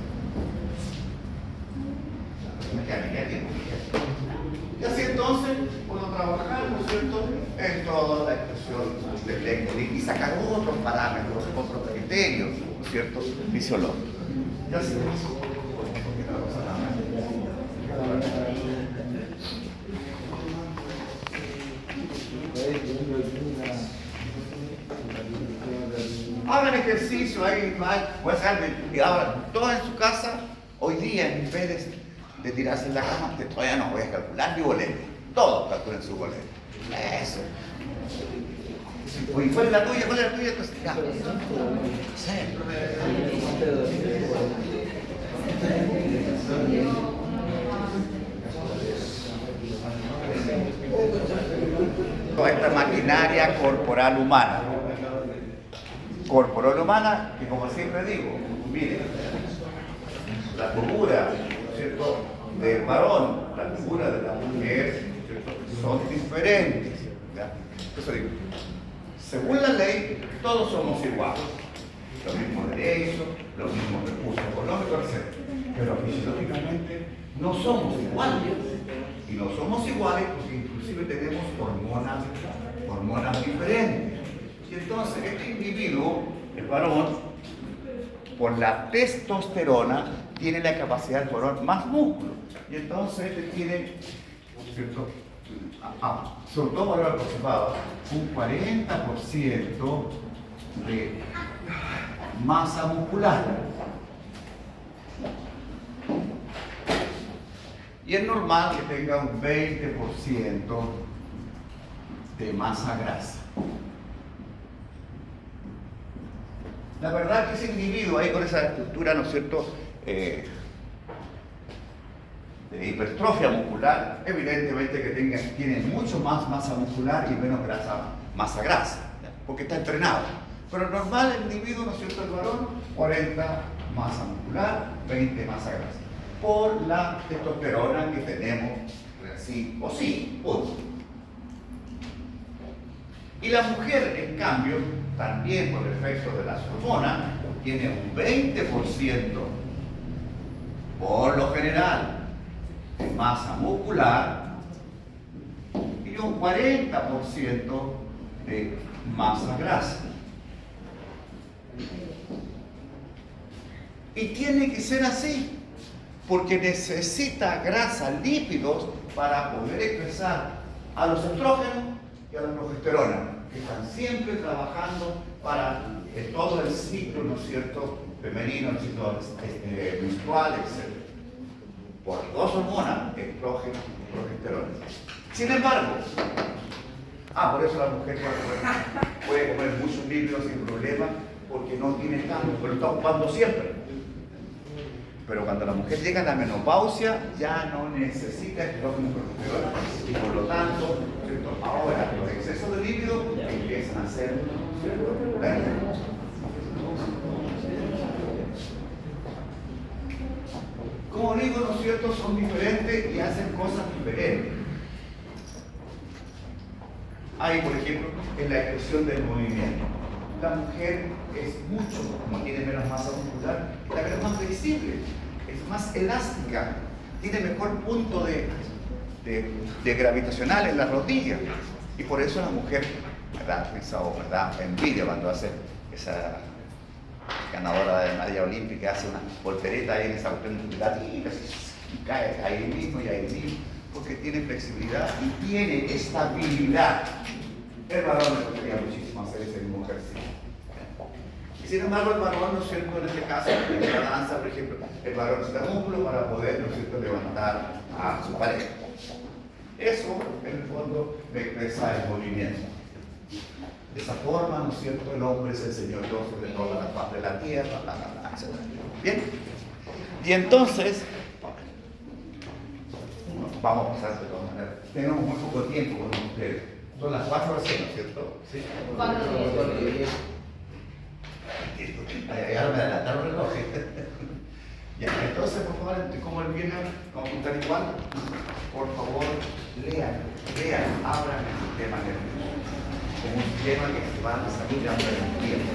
Y así entonces puedo trabajar, ¿no es cierto?, en toda la expresión del lengua y sacar otros parámetros, otros criterios, ¿no es cierto?, fisiológicos. Ya se hagan ejercicio ahí, pues ahora, todos en su casa, hoy día en vez de tirarse en la cama, todavía no voy a calcular mi boleto. Todos calculen su boleto. Eso. Oye, ¿cuál es la tuya? ¿Cuál es la tuya? Pues, ya. Sí. Toda esta maquinaria corporal humana. Que como siempre digo, miren, la figura, ¿cierto?, del varón, la figura de la mujer, ¿cierto?, son diferentes. ¿Ya? Eso digo, según la ley, todos somos iguales. Los mismos derechos, los mismos recursos económicos, etc. Pero fisiológicamente no somos iguales. Y no somos iguales porque inclusive tenemos hormonas diferentes. Y entonces este individuo, el varón, por la testosterona, tiene la capacidad de formar más músculo. Y entonces este tiene, ¿cierto? Sobre todo valor aproximado, un 40% de masa muscular. Y es normal que tenga un 20% de masa grasa. La verdad que ese individuo ahí con esa estructura, ¿no es cierto?, de hipertrofia muscular, evidentemente que tiene mucho más masa muscular y menos masa grasa, ¿ya? Porque está entrenado. Pero normal el individuo, ¿no es cierto?, el varón, 40 masa muscular, 20 masa grasa. Por la testosterona que tenemos, sí o sí, punto. Y la mujer, en cambio, también por el efecto de las hormonas, tiene un 20% por lo general de masa muscular y un 40% de masa grasa. Y tiene que ser así, porque necesita grasa, lípidos, para poder expresar a los estrógenos y a la progesterona, que están siempre trabajando para todo el ciclo, ¿no es cierto?, femenino, el ciclo menstrual, etc. Por dos hormonas, estrógeno y progesterona. Sin embargo, por eso la mujer puede comer muchos lípidos sin problema, porque no tiene tanto, pero está ocupando siempre. Pero cuando la mujer llega a la menopausia, ya no necesita estrógeno y progesterona, y por lo tanto, ¿cierto?, ahora los excesos de lípido empiezan a ser, ¿cierto?, dañinos. Como digo, ¿no es cierto?, son diferentes y hacen cosas diferentes. Hay, por ejemplo, en la expresión del movimiento. La mujer es mucho, como tiene menos masa muscular, es más flexible, es más elástica, tiene mejor punto de gravitacional en las rodillas. Y por eso la mujer, ¿verdad?, envidia cuando hace esa ganadora de medalla olímpica, hace una voltereta ahí en esa cuestión y cae ahí mismo, porque tiene flexibilidad y tiene estabilidad. El varón le gustaría muchísimo hacer ese mismo ejercicio. Y sin embargo, el varón, ¿no es cierto?, en este caso, en la danza, por ejemplo, el varón necesita músculo para poder, ¿no es cierto?, levantar a su pareja. Eso, en el fondo, me expresa el movimiento. De esa forma, ¿no es cierto?, el hombre es el Señor Dios sobre toda la faz de la tierra, etc. Bien. Y entonces, vamos a pasar de todas maneras. Tenemos muy poco tiempo con ustedes. Son las 4 horas, ¿no es cierto? Sí. 4:10. Ahora me adelantaron el reloj. Ya, entonces, por favor, como el viernes, como apuntar igual, por favor, lean, abran el sistema nervioso. Como un sistema que se va a salir a el tiempo.